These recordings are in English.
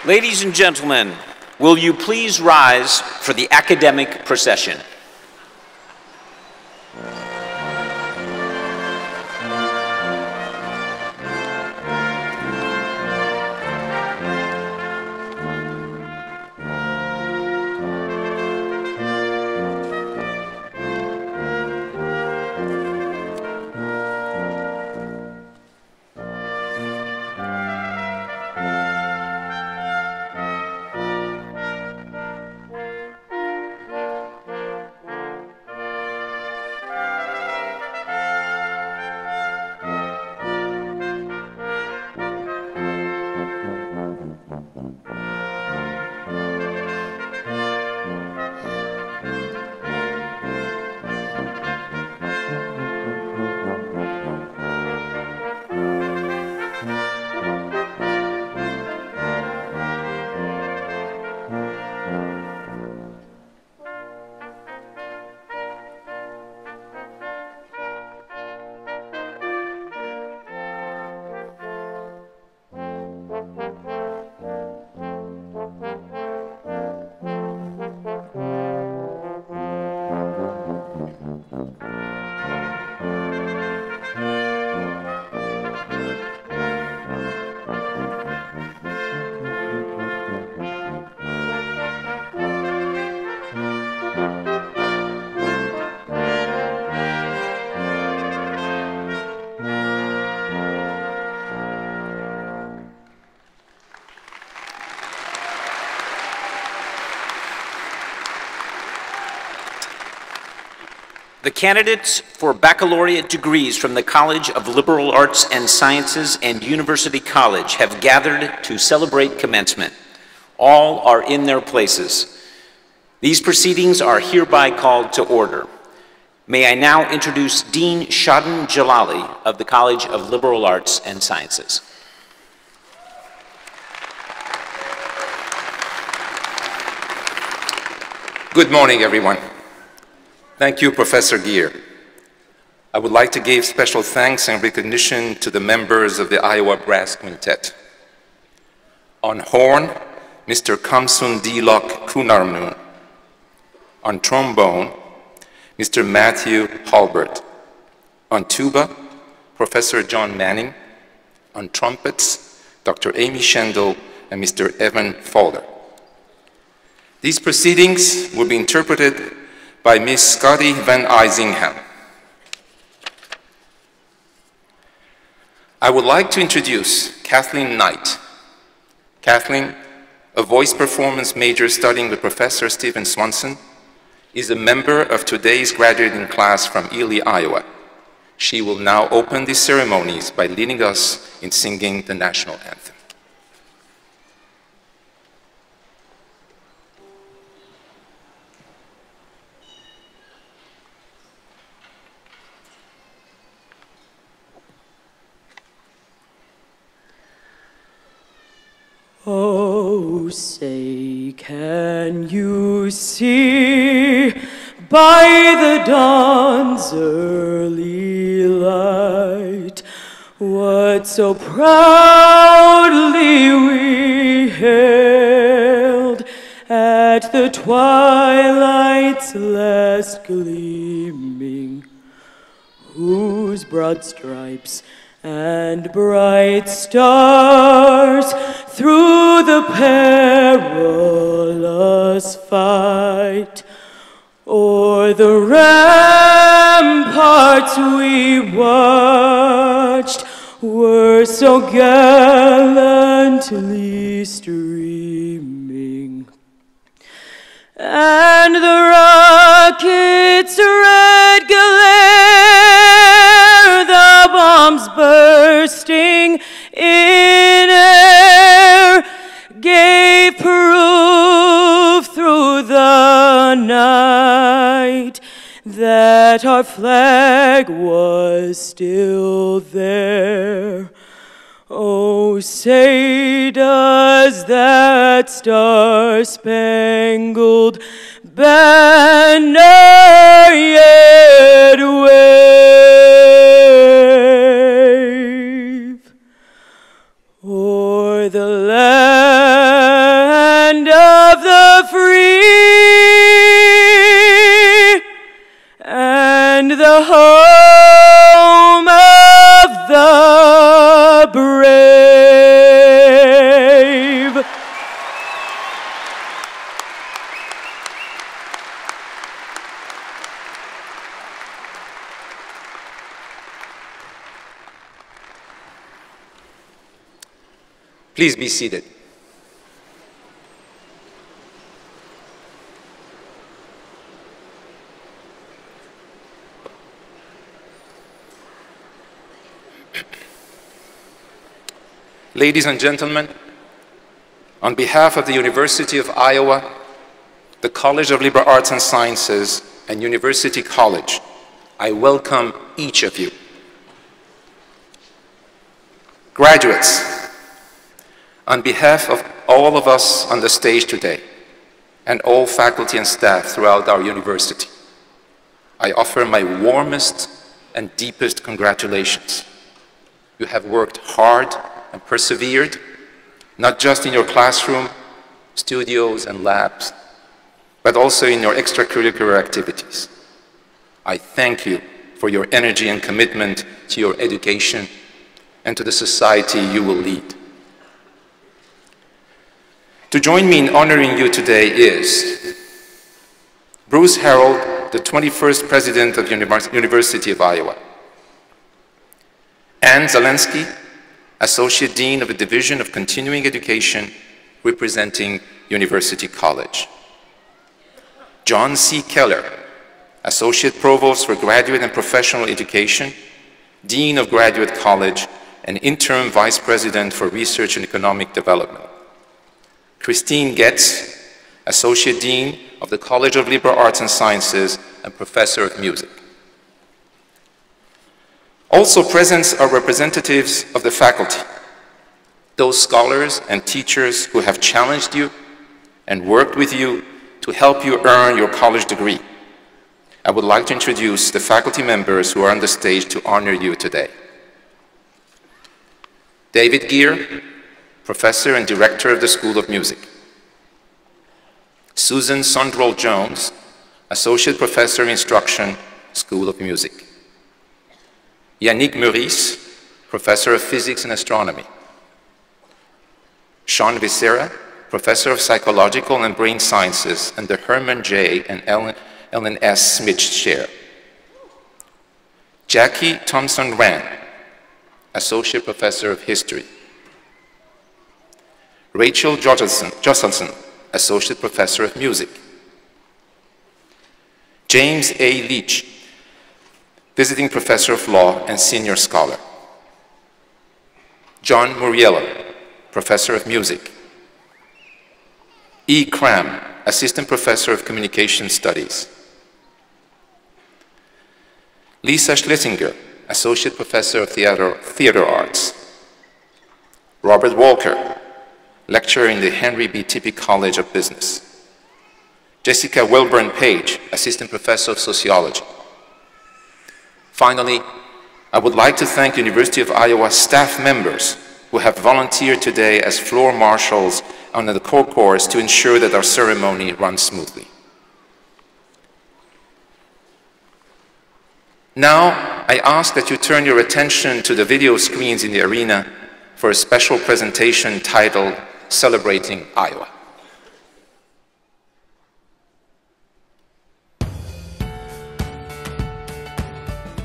Ladies and gentlemen, will you please rise for the academic procession? The candidates for baccalaureate degrees from the College of Liberal Arts and Sciences and University College have gathered to celebrate commencement. All are in their places. These proceedings are hereby called to order. May I now introduce Dean Shadin Jalali of the College of Liberal Arts and Sciences. Good morning, everyone. Thank you, Professor Geer. I would like to give special thanks and recognition to the members of the Iowa Brass Quintet. On horn, Mr. Kamsun Dilok Kunarnu. On trombone, Mr. Matthew Halbert. On tuba, Professor John Manning. On trumpets, Dr. Amy Schendel and Mr. Evan Fowler. These proceedings will be interpreted by Ms. Scotty Van Eisingham. I would like to introduce Kathleen Knight. Kathleen, a voice performance major studying with Professor Stephen Swanson, is a member of today's graduating class from Ely, Iowa. She will now open these ceremonies by leading us in singing the national anthem. Oh, say, can you see by the dawn's early light what so proudly we hailed at the twilight's last gleaming, whose broad stripes and bright stars through the perilous fight o'er the ramparts we watched were so gallantly streaming, and the rocket's red glare, the bombs bursting in air, gave proof through the night that our flag was still there. Oh, say, does that star-spangled banner yet wave o'er the land of the free and the home of the brave. Please be seated. Ladies and gentlemen, on behalf of the University of Iowa, the College of Liberal Arts and Sciences, and University College, I welcome each of you. Graduates, on behalf of all of us on the stage today, and all faculty and staff throughout our university, I offer my warmest and deepest congratulations. You have worked hard and persevered, not just in your classroom, studios, and labs, but also in your extracurricular activities. I thank you for your energy and commitment to your education and to the society you will lead. To join me in honoring you today is Bruce Harold, the 21st President of the University of Iowa, Ann Zalensky, Associate Dean of the Division of Continuing Education, representing University College, John C. Keller, Associate Provost for Graduate and Professional Education, Dean of Graduate College, and Interim Vice President for Research and Economic Development, Christine Getz, Associate Dean of the College of Liberal Arts and Sciences and Professor of Music. Also present are representatives of the faculty, those scholars and teachers who have challenged you and worked with you to help you earn your college degree. I would like to introduce the faculty members who are on the stage to honor you today. David Geer, Professor and Director of the School of Music. Susan Sondrol-Jones, Associate Professor of Instruction, School of Music. Yannick Meurice, Professor of Physics and Astronomy. Sean Viscera, Professor of Psychological and Brain Sciences and the Herman J. and Ellen S. Smith Chair. Jackie Thompson-Rand, Associate Professor of History. Rachel Josselson, Associate Professor of Music. James A. Leach, Visiting Professor of Law and Senior Scholar. John Muriello, Professor of Music. E. Cram, Assistant Professor of Communication Studies. Lisa Schlesinger, Associate Professor of Theater Arts. Robert Walker, Lecturer in the Henry B. Tippie College of Business. Jessica Wilburn-Page, Assistant Professor of Sociology. Finally, I would like to thank University of Iowa staff members who have volunteered today as floor marshals on the concourse to ensure that our ceremony runs smoothly. Now, I ask that you turn your attention to the video screens in the arena for a special presentation titled Celebrating Iowa.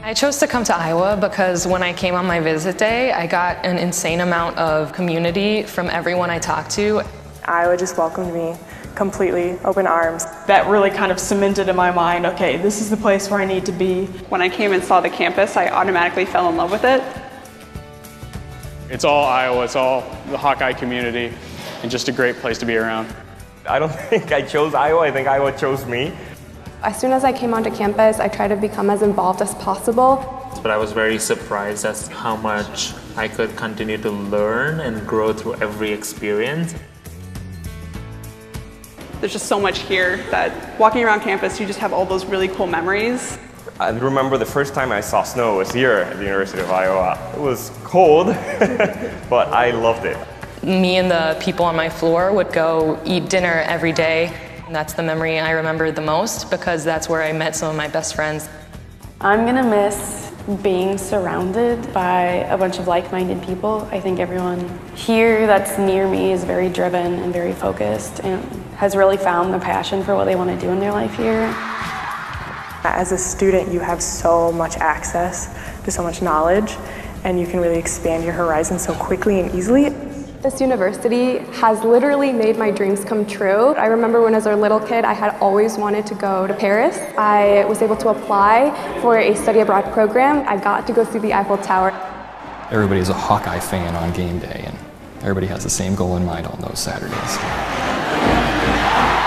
I chose to come to Iowa because when I came on my visit day, I got an insane amount of community from everyone I talked to. Iowa just welcomed me completely, open arms. That really kind of cemented in my mind, okay, this is the place where I need to be. When I came and saw the campus, I automatically fell in love with it. It's all Iowa, it's all the Hawkeye community, and just a great place to be around. I don't think I chose Iowa, I think Iowa chose me. As soon as I came onto campus, I tried to become as involved as possible. But I was very surprised at how much I could continue to learn and grow through every experience. There's just so much here that walking around campus, you just have all those really cool memories. I remember the first time I saw snow was here at the University of Iowa. It was cold, but I loved it. Me and the people on my floor would go eat dinner every day. And that's the memory I remember the most because that's where I met some of my best friends. I'm gonna miss being surrounded by a bunch of like-minded people. I think everyone here that's near me is very driven and very focused and has really found the passion for what they want to do in their life here. As a student, you have so much access to so much knowledge, and you can really expand your horizons so quickly and easily. This university has literally made my dreams come true. I remember when I was a little kid, I had always wanted to go to Paris. I was able to apply for a study abroad program. I got to go see the Eiffel Tower. Everybody's a Hawkeye fan on game day, and everybody has the same goal in mind on those Saturdays.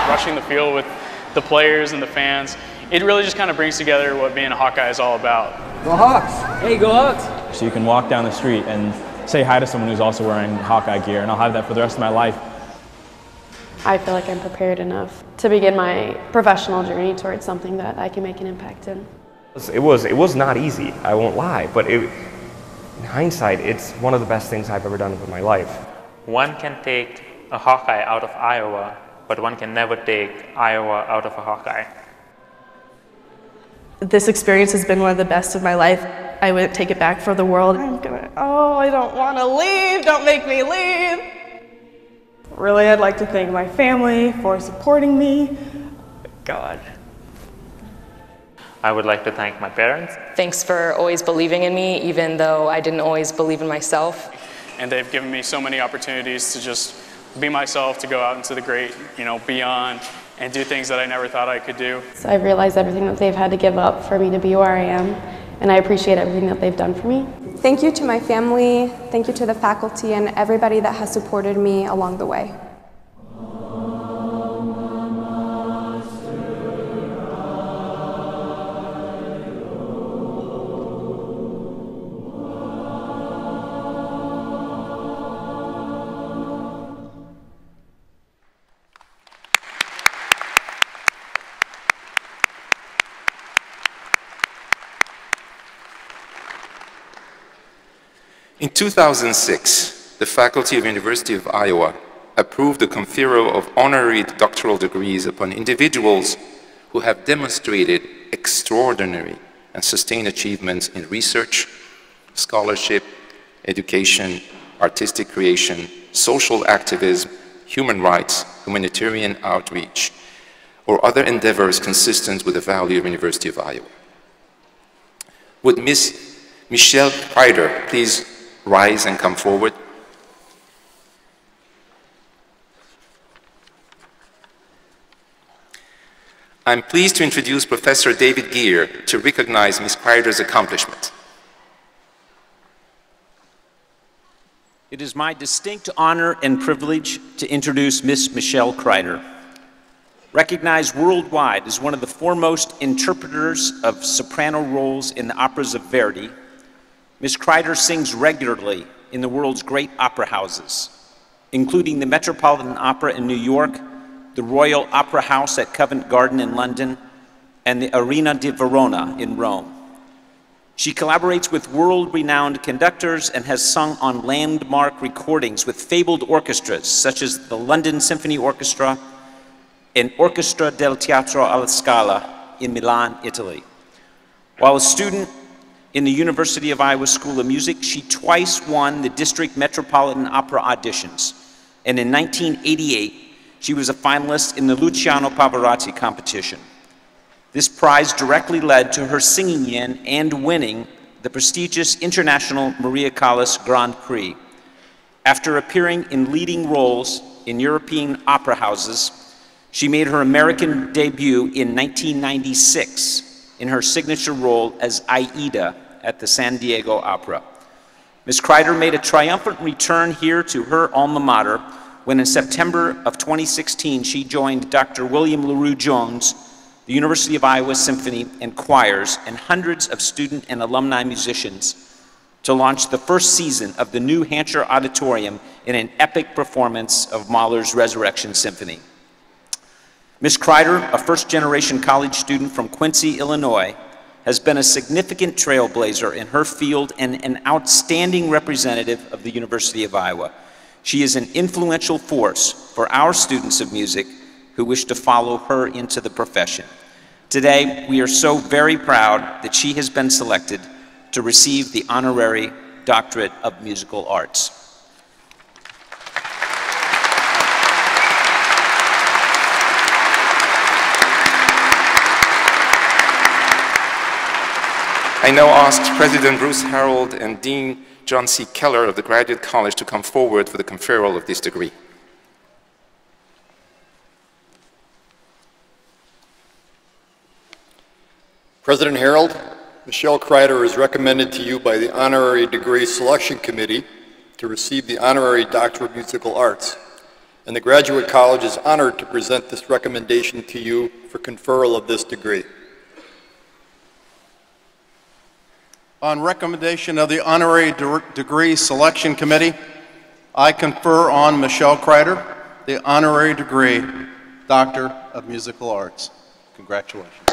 Rushing the field with the players and the fans, it really just kind of brings together what being a Hawkeye is all about. Go Hawks! Hey, go Hawks! So you can walk down the street and say hi to someone who's also wearing Hawkeye gear, and I'll have that for the rest of my life. I feel like I'm prepared enough to begin my professional journey towards something that I can make an impact in. It was not easy, I won't lie, but in hindsight, it's one of the best things I've ever done with my life. One can take a Hawkeye out of Iowa, but one can never take Iowa out of a Hawkeye. This experience has been one of the best of my life. I wouldn't take it back for the world. I don't want to leave, don't make me leave. Really, I'd like to thank my family for supporting me. God. I would like to thank my parents. Thanks for always believing in me, even though I didn't always believe in myself. And they've given me so many opportunities to just be myself, to go out into the great, beyond, and do things that I never thought I could do. So I've realized everything that they've had to give up for me to be where I am, and I appreciate everything that they've done for me. Thank you to my family, thank you to the faculty, and everybody that has supported me along the way. In 2006, the faculty of University of Iowa approved the conferral of honorary doctoral degrees upon individuals who have demonstrated extraordinary and sustained achievements in research, scholarship, education, artistic creation, social activism, human rights, humanitarian outreach, or other endeavors consistent with the value of University of Iowa. Would Ms. Michelle Kreider please rise and come forward? I'm pleased to introduce Professor David Geer to recognize Ms. Kreider's accomplishment. It is my distinct honor and privilege to introduce Ms. Michelle Kreider. Recognized worldwide as one of the foremost interpreters of soprano roles in the operas of Verdi, Ms. Kreider sings regularly in the world's great opera houses, including the Metropolitan Opera in New York, the Royal Opera House at Covent Garden in London, and the Arena di Verona in Rome. She collaborates with world-renowned conductors and has sung on landmark recordings with fabled orchestras such as the London Symphony Orchestra and Orchestra del Teatro alla Scala in Milan, Italy. While a student in the University of Iowa School of Music, she twice won the District Metropolitan Opera auditions, and in 1988, she was a finalist in the Luciano Pavarotti competition. This prize directly led to her singing in and winning the prestigious International Maria Callas Grand Prix. After appearing in leading roles in European opera houses, she made her American debut in 1996 in her signature role as Aida at the San Diego Opera. Ms. Kreider made a triumphant return here to her alma mater when in September of 2016 she joined Dr. William LaRue Jones, the University of Iowa Symphony and choirs, and hundreds of student and alumni musicians to launch the first season of the New Hampshire Auditorium in an epic performance of Mahler's Resurrection Symphony. Ms. Kreider, a first-generation college student from Quincy, Illinois, has been a significant trailblazer in her field and an outstanding representative of the University of Iowa. She is an influential force for our students of music who wish to follow her into the profession. Today, we are so very proud that she has been selected to receive the Honorary Doctorate of Musical Arts. I now ask President Bruce Harold and Dean John C. Keller of the Graduate College to come forward for the conferral of this degree. President Harold, Michelle Kreider is recommended to you by the Honorary Degree Selection Committee to receive the Honorary Doctor of Musical Arts, and the Graduate College is honored to present this recommendation to you for conferral of this degree. On recommendation of the Honorary Degree Selection Committee, I confer on Michelle Kreider the Honorary Degree Doctor of Musical Arts. Congratulations.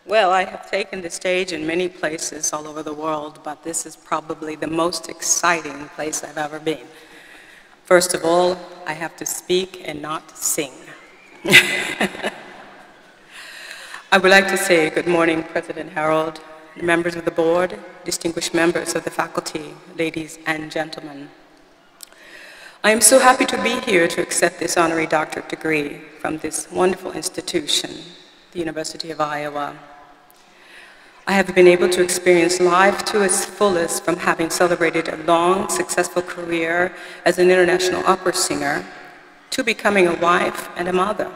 Well, I have taken the stage in many places all over the world, but this is probably the most exciting place I've ever been. First of all, I have to speak and not sing. I would like to say good morning, President Harold, members of the board, distinguished members of the faculty, ladies and gentlemen. I am so happy to be here to accept this honorary doctorate degree from this wonderful institution, the University of Iowa. I have been able to experience life to its fullest, from having celebrated a long, successful career as an international opera singer to becoming a wife and a mother.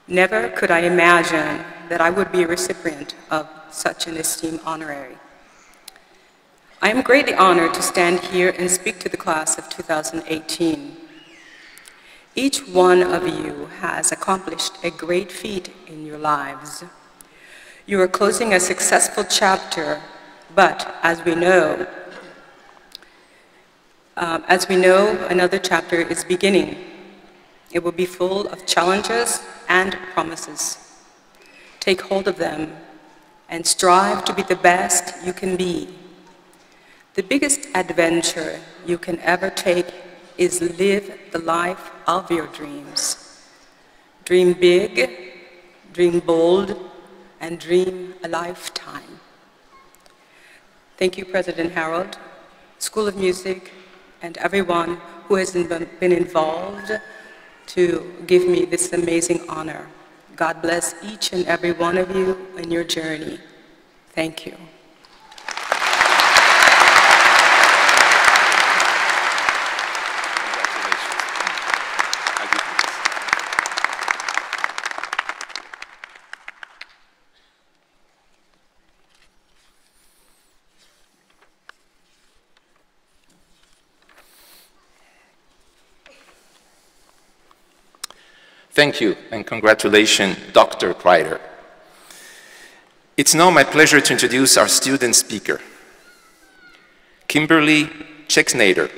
Never could I imagine that I would be a recipient of such an esteemed honorary. I am greatly honored to stand here and speak to the class of 2018. Each one of you has accomplished a great feat in your lives. You are closing a successful chapter, but as we know, another chapter is beginning. It will be full of challenges and promises. Take hold of them and strive to be the best you can be. The biggest adventure you can ever take is live the life of your dreams. Dream big, dream bold, and dream a lifetime. Thank you, President Harold, School of Music, and everyone who has been involved to give me this amazing honor. God bless each and every one of you in your journey. Thank you. Thank you, and congratulations, Dr. Kreider. It's now my pleasure to introduce our student speaker, Kimberly Chexnader.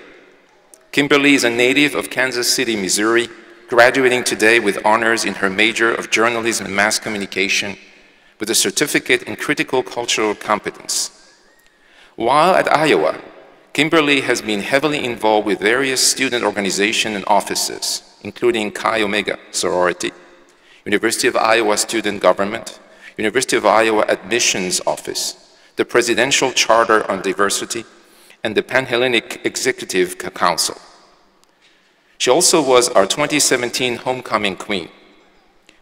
Kimberly is a native of Kansas City, Missouri, graduating today with honors in her major of journalism and mass communication with a certificate in critical cultural competence. While at Iowa, Kimberly has been heavily involved with various student organizations and offices, including Chi Omega sorority, University of Iowa Student Government, University of Iowa Admissions Office, the Presidential Charter on Diversity, and the Pan-Hellenic Executive Council. She also was our 2017 Homecoming Queen.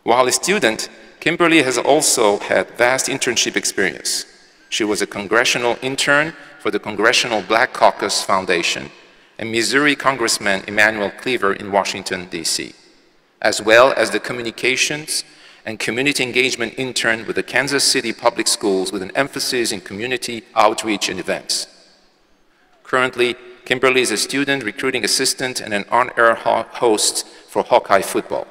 While a student, Kimberly has also had vast internship experience. She was a congressional intern for the Congressional Black Caucus Foundation and Missouri Congressman Emanuel Cleaver in Washington, D.C., as well as the communications and community engagement intern with the Kansas City Public Schools with an emphasis in community outreach and events. Currently, Kimberly is a student recruiting assistant and an on-air host for Hawkeye football.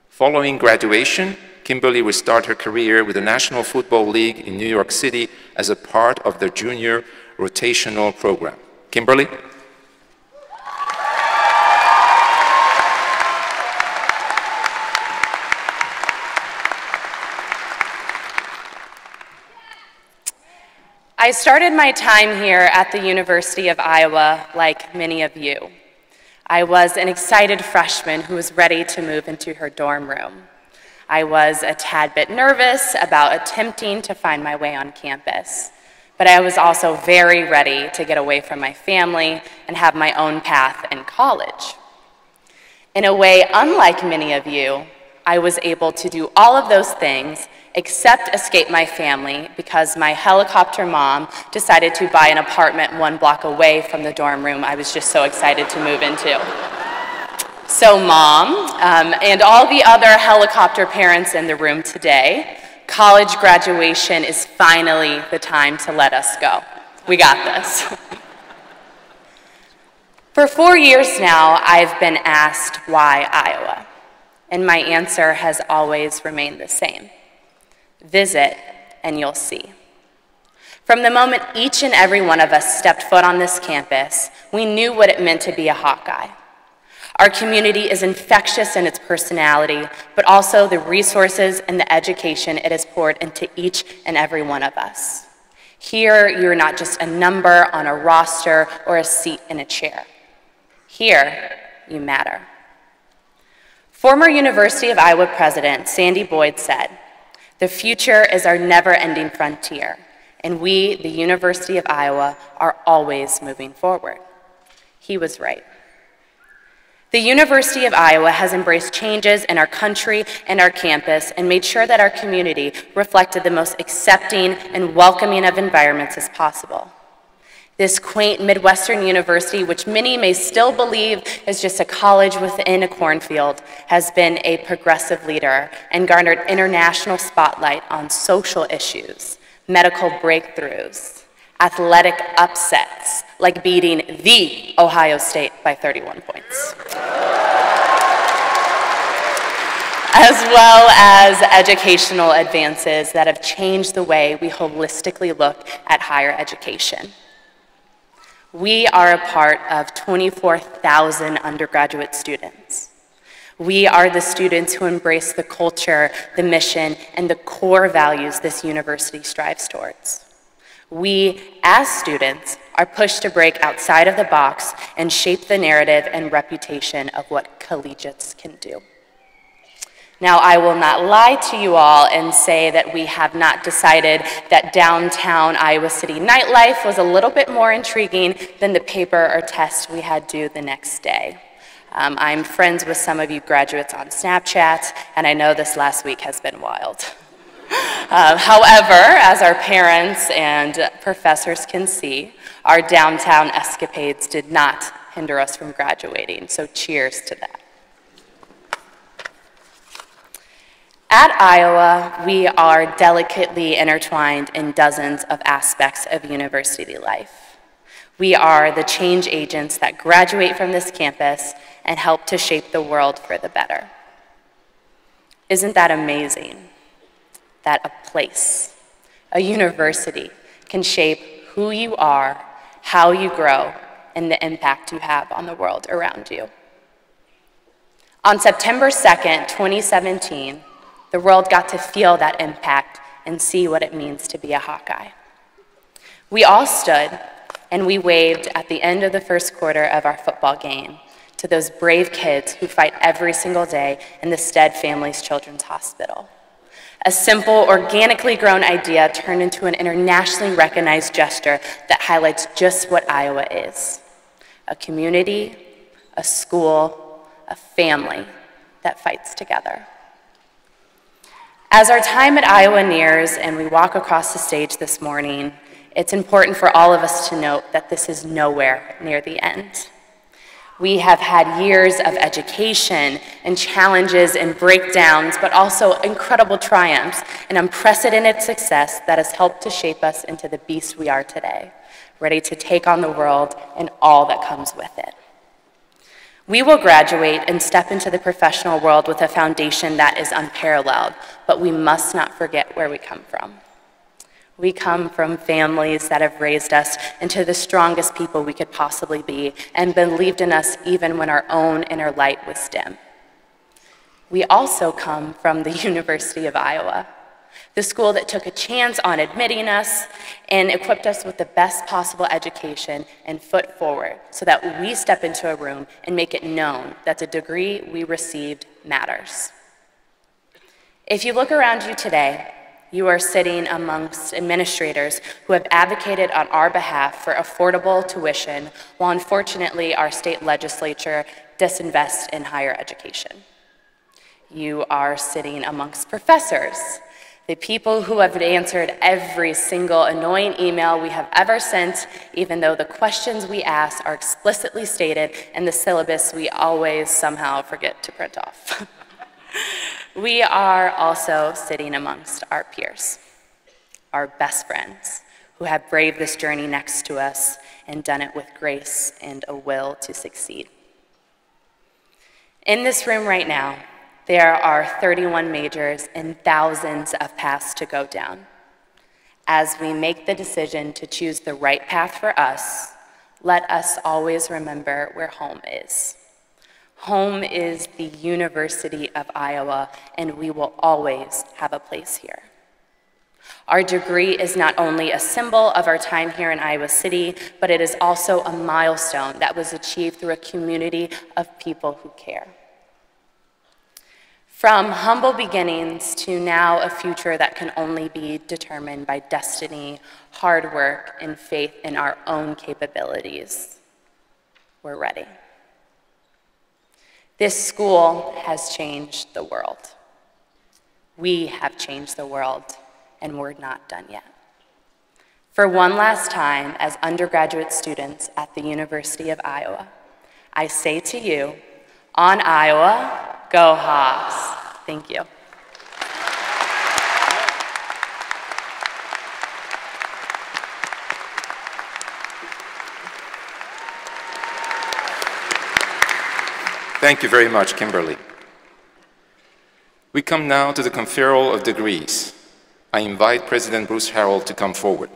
Following graduation, Kimberly will start her career with the National Football League in New York City as a part of their junior rotational program. Kimberly? I started my time here at the University of Iowa like many of you. I was an excited freshman who was ready to move into her dorm room. I was a tad bit nervous about attempting to find my way on campus, but I was also very ready to get away from my family and have my own path in college. In a way, unlike many of you, I was able to do all of those things except escape my family because my helicopter mom decided to buy an apartment 1 block away from the dorm room I was just so excited to move into. So Mom, and all the other helicopter parents in the room today, college graduation is finally the time to let us go. We got this. For 4 years now, I've been asked why Iowa, and my answer has always remained the same. Visit and you'll see. From the moment each and every one of us stepped foot on this campus, we knew what it meant to be a Hawkeye. Our community is infectious in its personality, but also the resources and the education it has poured into each and every one of us. Here, you're not just a number on a roster or a seat in a chair. Here, you matter. Former University of Iowa President Sandy Boyd said, "The future is our never-ending frontier, and we, the University of Iowa, are always moving forward." He was right. The University of Iowa has embraced changes in our country and our campus and made sure that our community reflected the most accepting and welcoming of environments as possible. This quaint Midwestern university, which many may still believe is just a college within a cornfield, has been a progressive leader and garnered international spotlight on social issues, medical breakthroughs, athletic upsets, like beating the Ohio State by 31 points, as well as educational advances that have changed the way we holistically look at higher education. We are a part of 24,000 undergraduate students. We are the students who embrace the culture, the mission, and the core values this university strives towards. We, as students, are pushed to break outside of the box and shape the narrative and reputation of what collegiates can do. Now, I will not lie to you all and say that we have not decided that downtown Iowa City nightlife was a little bit more intriguing than the paper or test we had due the next day. I'm friends with some of you graduates on Snapchat, and I know this last week has been wild. However, as our parents and professors can see, our downtown escapades did not hinder us from graduating, so cheers to that. At Iowa, we are delicately intertwined in dozens of aspects of university life. We are the change agents that graduate from this campus and help to shape the world for the better. Isn't that amazing? That a place, a university, can shape who you are, how you grow, and the impact you have on the world around you. On September 2nd, 2017, the world got to feel that impact and see what it means to be a Hawkeye. We all stood and we waved at the end of the first quarter of our football game to those brave kids who fight every single day in the Stead Families Children's Hospital. A simple, organically grown idea turned into an internationally recognized gesture that highlights just what Iowa is: a community, a school, a family that fights together. As our time at Iowa nears and we walk across the stage this morning, it's important for all of us to note that this is nowhere near the end. We have had years of education and challenges and breakdowns, but also incredible triumphs and unprecedented success that has helped to shape us into the beast we are today, ready to take on the world and all that comes with it. We will graduate and step into the professional world with a foundation that is unparalleled, but we must not forget where we come from. We come from families that have raised us into the strongest people we could possibly be and believed in us even when our own inner light was dim. We also come from the University of Iowa, the school that took a chance on admitting us and equipped us with the best possible education and foot forward so that we step into a room and make it known that the degree we received matters. If you look around you today, you are sitting amongst administrators who have advocated on our behalf for affordable tuition, while unfortunately our state legislature disinvests in higher education. You are sitting amongst professors, the people who have answered every single annoying email we have ever sent, even though the questions we ask are explicitly stated in the syllabus we always somehow forget to print off. We are also sitting amongst our peers, our best friends, who have braved this journey next to us and done it with grace and a will to succeed. In this room right now, there are 31 majors and thousands of paths to go down. As we make the decision to choose the right path for us, let us always remember where home is. Home is the University of Iowa, and we will always have a place here. Our degree is not only a symbol of our time here in Iowa City, but it is also a milestone that was achieved through a community of people who care. From humble beginnings to now a future that can only be determined by destiny, hard work, and faith in our own capabilities, we're ready. This school has changed the world. We have changed the world, and we're not done yet. For one last time, as undergraduate students at the University of Iowa, I say to you, on Iowa, go Hawks. Thank you. Thank you very much, Kimberly. We come now to the conferral of degrees. I invite President Bruce Harrell to come forward.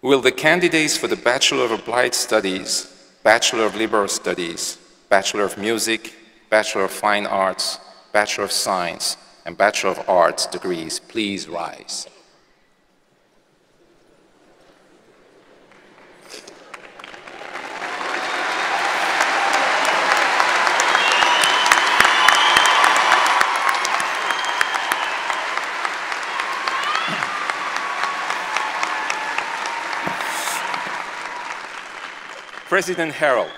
Will the candidates for the Bachelor of Applied Studies, Bachelor of Liberal Studies, Bachelor of Music, Bachelor of Fine Arts, Bachelor of Science, and Bachelor of Arts degrees please rise? President Harrell,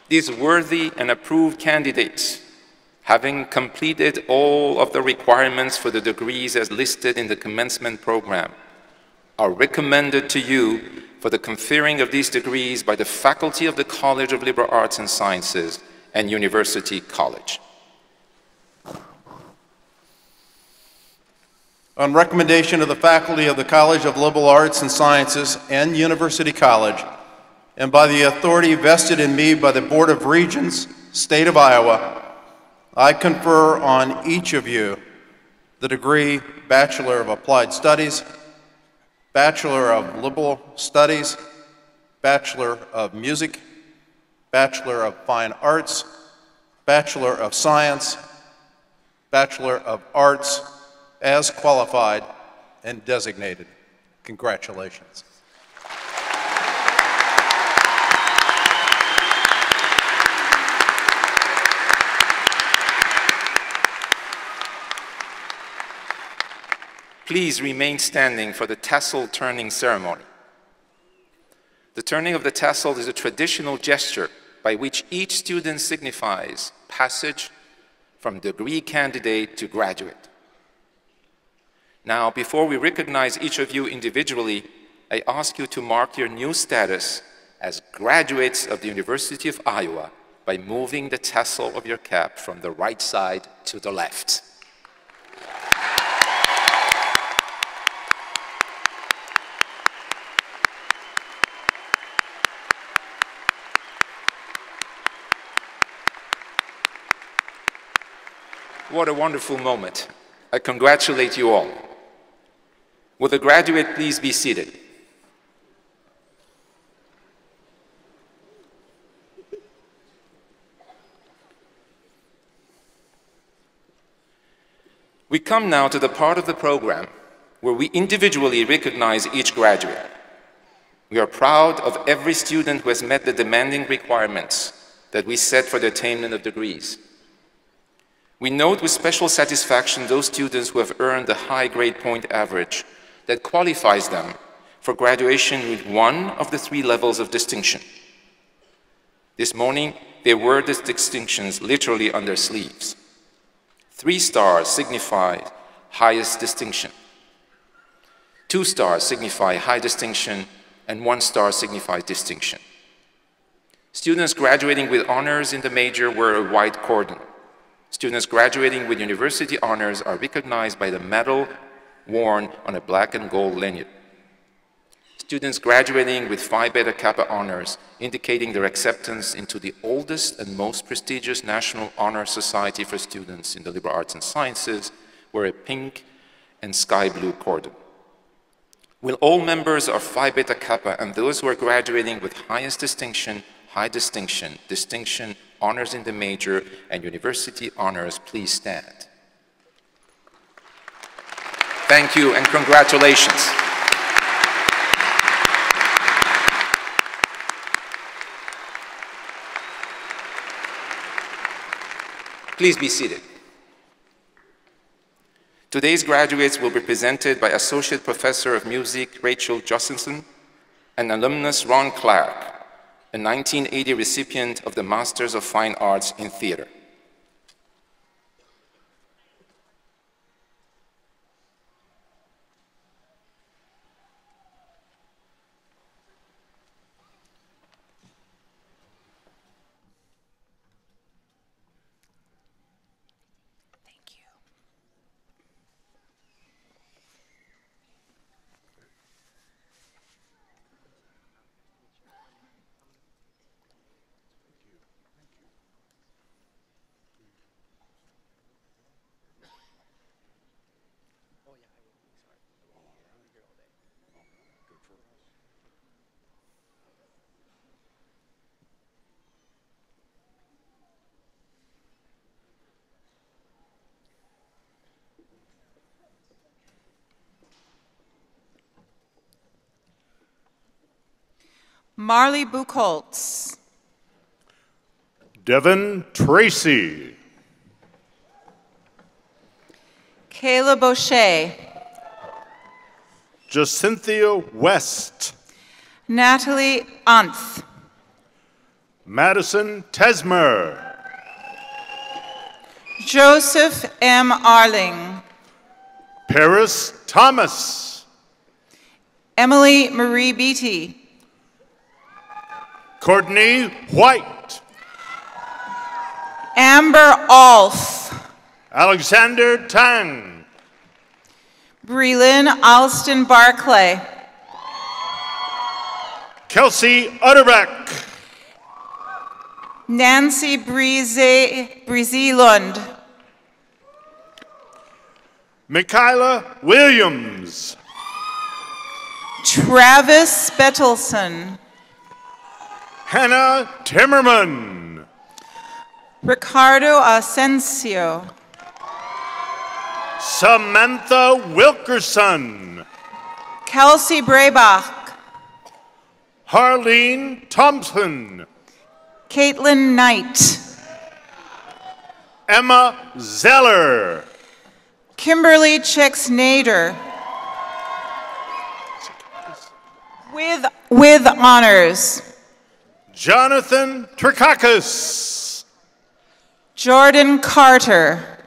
these worthy and approved candidates, having completed all of the requirements for the degrees as listed in the commencement program, are recommended to you for the conferring of these degrees by the faculty of the College of Liberal Arts and Sciences and University College. On recommendation of the faculty of the College of Liberal Arts and Sciences and University College, and by the authority vested in me by the Board of Regents, State of Iowa, I confer on each of you the degree Bachelor of Applied Studies, Bachelor of Liberal Studies, Bachelor of Music, Bachelor of Fine Arts, Bachelor of Science, Bachelor of Arts, as qualified and designated. Congratulations. please remain standing for the tassel turning ceremony. The turning of the tassel is a traditional gesture by which each student signifies passage from degree candidate to graduate. Now, before we recognize each of you individually, I ask you to mark your new status as graduates of the University of Iowa by moving the tassel of your cap from the right side to the left. What a wonderful moment. I congratulate you all. Will the graduate please be seated? We come now to the part of the program where we individually recognize each graduate. We are proud of every student who has met the demanding requirements that we set for the attainment of degrees. We note with special satisfaction those students who have earned the high grade point average that qualifies them for graduation with one of the 3 levels of distinction. This morning, they wear these distinctions literally on their sleeves. 3 stars signify highest distinction. 2 stars signify high distinction, and 1 star signifies distinction. Students graduating with honors in the major wear a white cordon. Students graduating with university honors are recognized by the medal worn on a black and gold lanyard. Students graduating with Phi Beta Kappa honors, indicating their acceptance into the oldest and most prestigious National Honor Society for students in the liberal arts and sciences, wear a pink and sky blue cordon. Will all members of Phi Beta Kappa and those who are graduating with highest distinction, high distinction, distinction, honors in the major, and university honors please stand? Thank you and congratulations. Please be seated. Today's graduates will be presented by Associate Professor of Music Rachel Josephson and alumnus Ron Clark, a 1980 recipient of the Masters of Fine Arts in Theater. Marley Buchholz. Devin Tracy. Caleb O'Shea. Jacynthia West. Natalie Unth. Madison Tesmer. Joseph M. Arling. Paris Thomas. Emily Marie Beatty. Courtney White. Amber Alf. Alexander Tang. Breelyn Alston Barclay. Kelsey Utterbeck. Nancy Breezy Lund. Michaela Williams. Travis Bettelson. Hannah Timmerman. Ricardo Asensio. Samantha Wilkerson. Kelsey Braybach. Harleen Thompson. Caitlin Knight. Emma Zeller. Kimberly Chicks Nader. With honors. Jonathan Trikakis. Jordan Carter.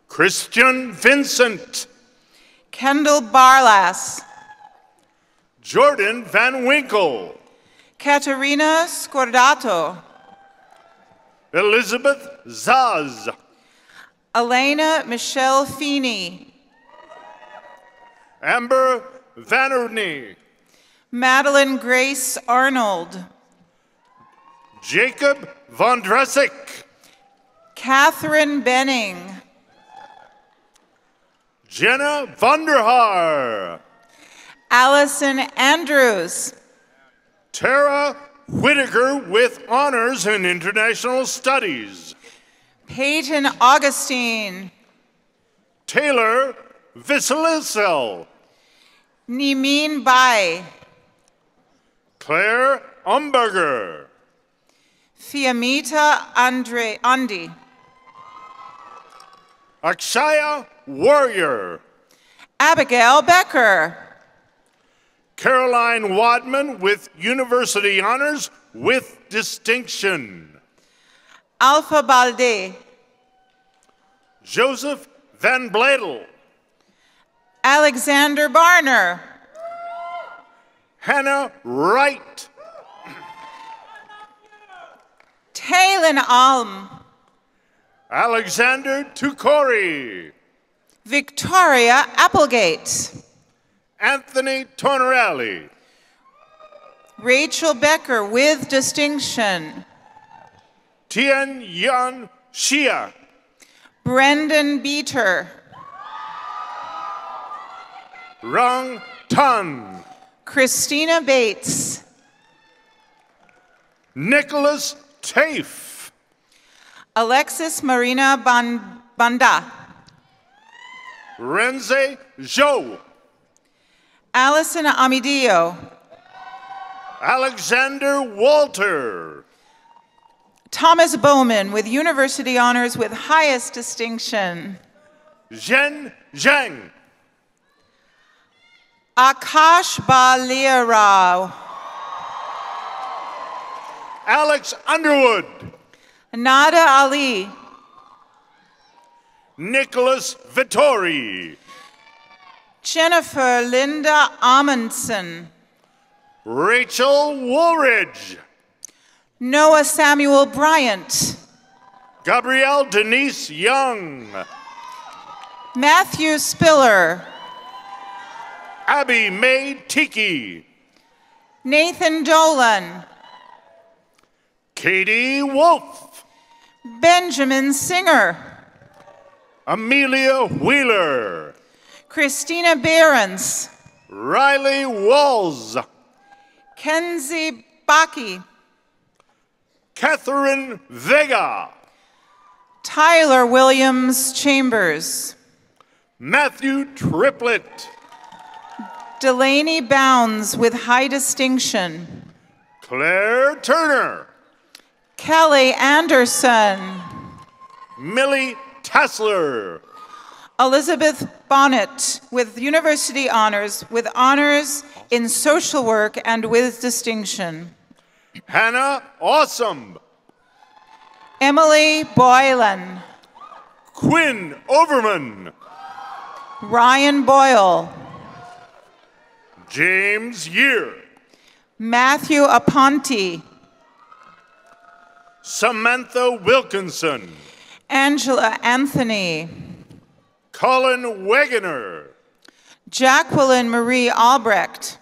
Christian Vincent. Kendall Barlas. Jordan Van Winkle. Katerina Scordato. Elizabeth Zaz. Elena Michelle Feeney. Amber Vanerney. Madeline Grace Arnold. Jacob Vondrasek. Catherine Benning. Jenna Vonderhaar. Allison Andrews. Tara Whitaker with honors in international studies. Peyton Augustine. Taylor Vasilisel. Nimin Bai. Claire Umberger. Fiamita Andi. Akshaya Warrior. Abigail Becker. Caroline Wadman with university honors with distinction. Alpha Balde. Joseph Van Bladel. Alexander Barner. Hannah Wright. Taylin Alm. Alexander Tukori. Victoria Applegate. Anthony Tornorelli. Rachel Becker with distinction. Tian Yan Shia. Brendan Beater. Rang Tan. Christina Bates. Nicholas Tafe. Alexis Marina Banda. Renze Zhou. Allison Amidio. Alexander Walter. Thomas Bowman with university honors with highest distinction. Zhen Zhang. Akash Balirao. Alex Underwood. Nada Ali. Nicholas Vittori. Jennifer Linda Amundsen. Rachel Woolridge. Noah Samuel Bryant. Gabrielle Denise Young. Matthew Spiller. Abby Mae Tiki. Nathan Dolan. Katie Wolf. Benjamin Singer. Amelia Wheeler. Christina Behrens. Riley Walls. Kenzie Baki. Catherine Vega. Tyler Williams Chambers. Matthew Triplett. Delaney Bounds with high distinction. Claire Turner. Kelly Anderson. Millie Tassler. Elizabeth Bonnet with university honors, with honors in social work and with distinction. Hannah Awesome. Emily Boylan. Quinn Overman. Ryan Boyle. James Year. Matthew Aponte. Samantha Wilkinson. Angela Anthony. Colin Wegener. Jacqueline Marie Albrecht.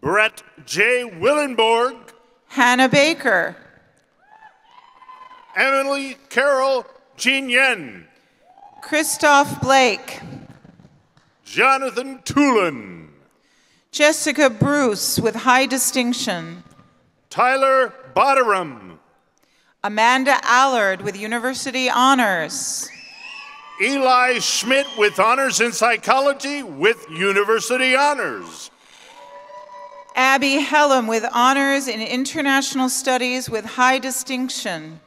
Brett J. Willenborg. Hannah Baker. Emily Carol Jean Yen. Christoph Blake. Jonathan Tulin. Jessica Bruce with high distinction. Tyler Botteram. Amanda Allard with university honors. Eli Schmidt with honors in psychology with university honors. Abby Hellam with honors in international studies with high distinction.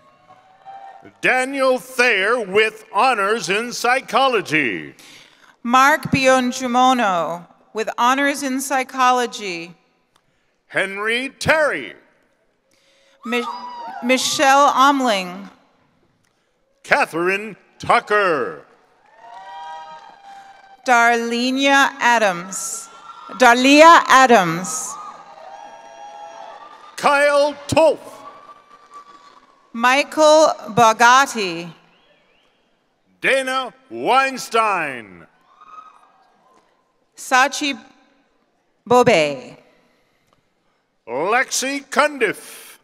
Daniel Thayer with honors in psychology. Mark Bionjumono with honors in psychology. Henry Terry. Michelle Omling. Catherine Tucker. Darlia Adams. Kyle Tolf. Michael Bogatti. Dana Weinstein. Sachi Bobe. Lexi Cundiff.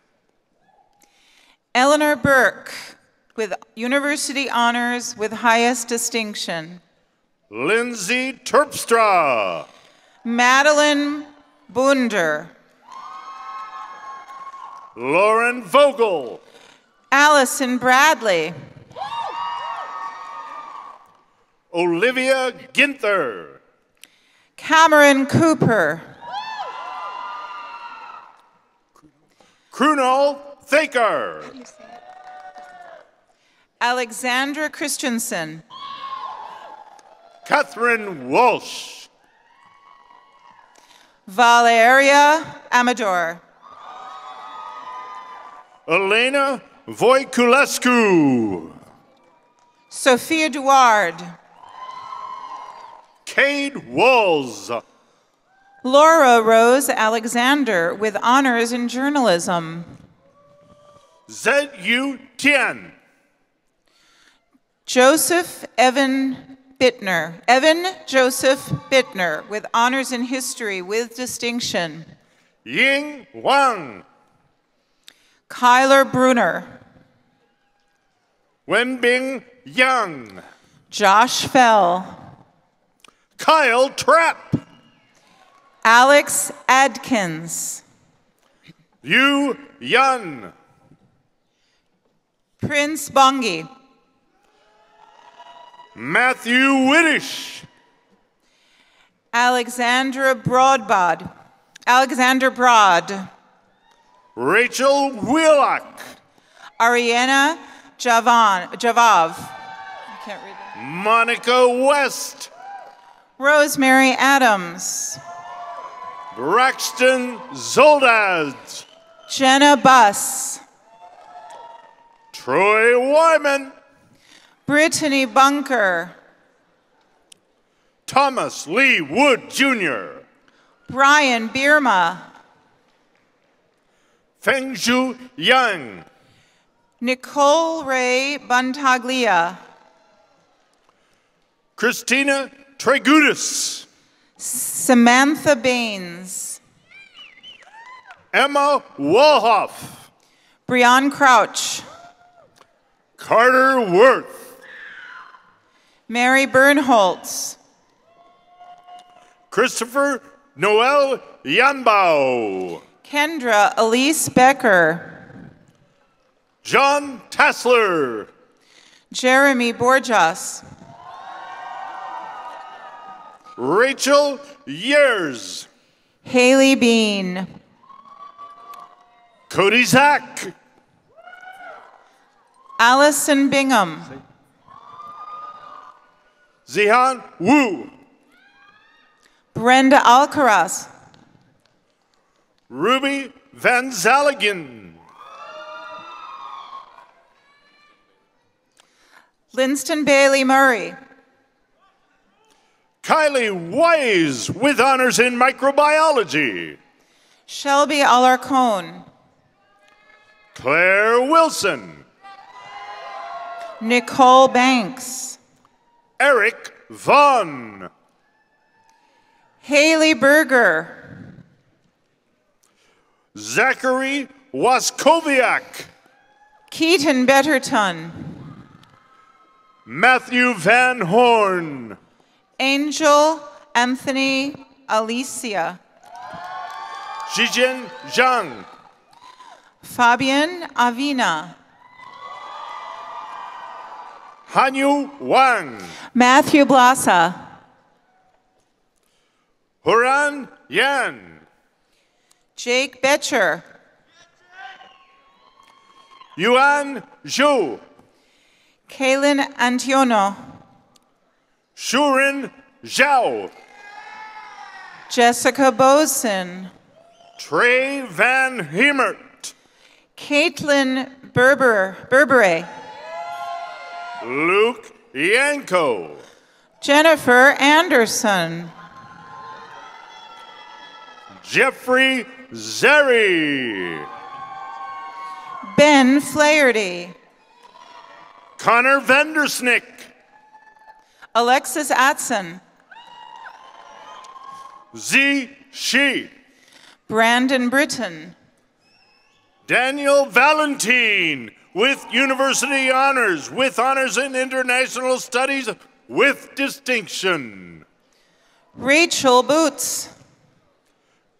Eleanor Burke, with university honors with highest distinction. Lindsay Terpstra. Madeline Bunder. Lauren Vogel. Allison Bradley. Olivia Ginther. Cameron Cooper. Krunal Thaker. Alexandra Christensen. Catherine Walsh. Valeria Amador. Elena Voiculescu. Sophia Duard. Cade Walls. Laura Rose Alexander, with honors in journalism. Zhu Tian. Evan Joseph Bittner, with honors in history with distinction. Ying Wang. Kyler Bruner. Wenbing Yang. Josh Fell. Kyle Trapp. Alex Adkins. Yu Yun. Prince Bongi. Matthew Whittish. Alexander Broad. Rachel Wheelock. Ariana Javav. I can't read that. Monica West. Rosemary Adams. Braxton Zoldaz. Jenna Buss. Troy Wyman. Brittany Bunker. Thomas Lee Wood Jr. Brian Bierma. Fengzhu Yang. Nicole Ray Bantaglia. Christina Tregudis. Samantha Baines. Emma Walhoff. Brianne Crouch. Carter Worth. Mary Bernholtz. Christopher Noel Yanbao. Kendra Elise Becker. John Tassler. Jeremy Borjas. Rachel Years. Haley Bean. Cody Zack. Allison Bingham. Zihan Wu. Brenda Alcaraz. Ruby Van Zalligan. Linston Bailey Murray. Kylie Wise, with honors in microbiology. Shelby Alarcon. Claire Wilson. Nicole Banks. Eric Vaughn. Haley Berger. Zachary Waskowiak. Keaton Betterton. Matthew Van Horn. Angel Anthony Alicia. Zhijin Zhang. Fabian Avina. Hanyu Wang. Matthew Blasa. Huran Yan. Jake Betcher. Yuan Zhou. Kaylin Antiono. Shurin Zhao. Jessica Boson. Trey Van Hemert. Caitlin Berbere. Luke Yanko. Jennifer Anderson. Jeffrey Zeri. Ben Flaherty. Connor Vandersnick. Alexis Atson. Z. Shi. Brandon Britton. Daniel Valentine with University Honors, with Honors in International Studies, with distinction. Rachel Boots.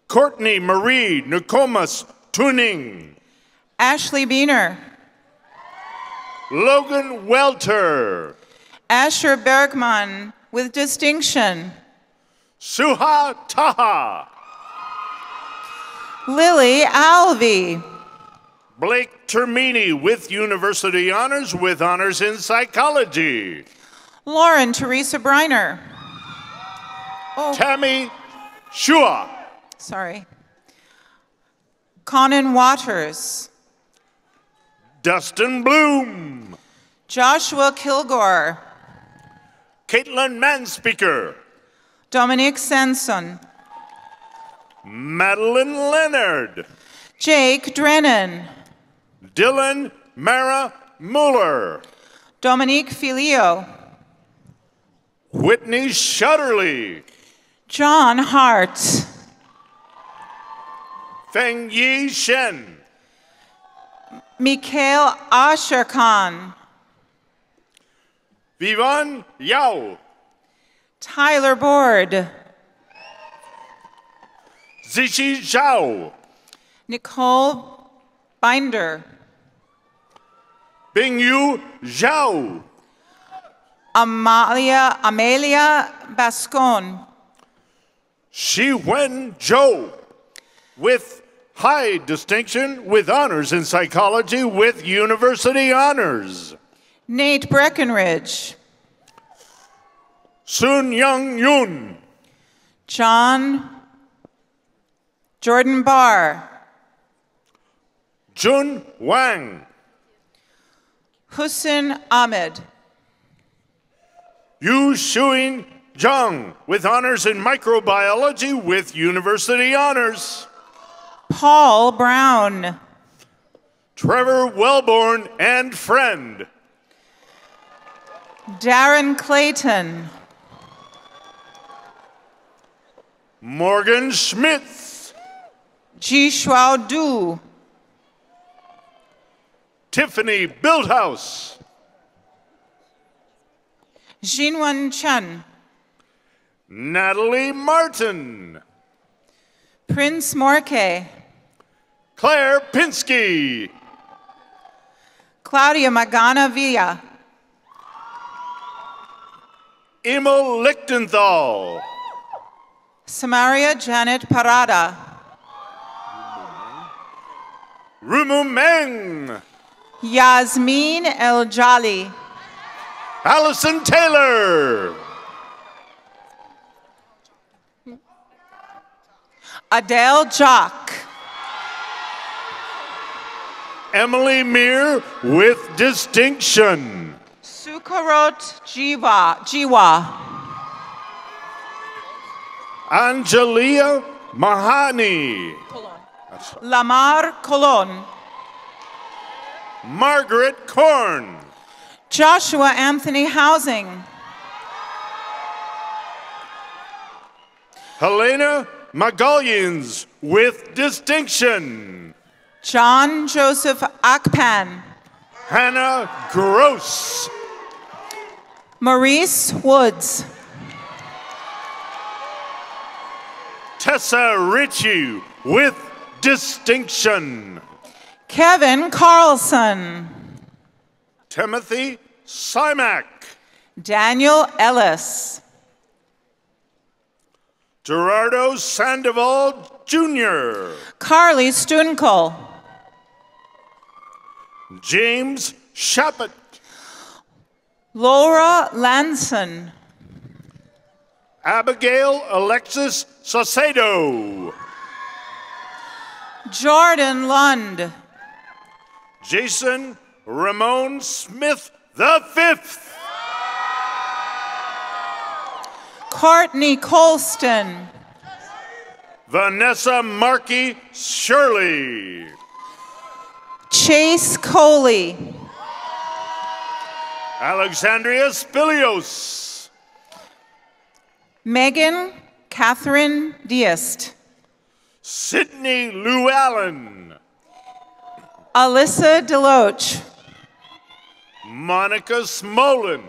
Courtney Marie Nokomas Tuning. Ashley Beener. Logan Welter. Asher Bergman with distinction. Suha Taha. Lily Alvey. Blake Termini with University Honors, with Honors in Psychology. Lauren Teresa Briner. Oh. Tammy Shua. Sorry. Conan Waters. Dustin Bloom. Joshua Kilgore. Caitlin Manspeaker. Dominique Sanson. Madeline Leonard. Jake Drennan. Dylan Mara Mueller. Dominique Filio. Whitney Shutterly. John Hart. Feng Yi Shen. Mikhail Asher Khan. Vivan Yao. Tyler Board. Zishi Zhao. Nicole Binder. Bingyu Zhao. Amelia Bascon. Shi-Wen Zhou, with high distinction, with honors in psychology, with university honors. Nate Breckenridge. Sun Young Yoon. Jordan Barr. Jun Wang. Hussein Ahmed. Yu Shuin Zhang, with honors in microbiology, with university honors. Paul Brown. Trevor Wellborn and friend. Darren Clayton. Morgan Schmitz. Ji Shuao Du. Tiffany Bildhaus. Jinwan Chen. Natalie Martin. Prince Morke. Claire Pinsky. Claudia Magana Villa. Emil Lichtenthal. Samaria Janet Parada. Rumu Meng. Yasmin El Jali. Allison Taylor. Adele Jock. Emily Meir with distinction. Sukarot Jiwa. Angelia Mahani. Lamar Colon. Margaret Korn. Joshua Anthony Housing. Helena Magalians with distinction. John Joseph Akpan. Hannah Gross. Maurice Woods. Tessa Ritchie with distinction. Kevin Carlson. Timothy Simak. Daniel Ellis. Gerardo Sandoval Jr. Carly Stunkel. James Shappett. Laura Lanson. Abigail Alexis Saucedo. Jordan Lund. Jason Ramon Smith V. Courtney Colston. Vanessa Markey Shirley. Chase Coley. Alexandria Spilios. Megan Catherine Diast. Sydney Lou Allen. Alyssa Deloach. Monica Smolin.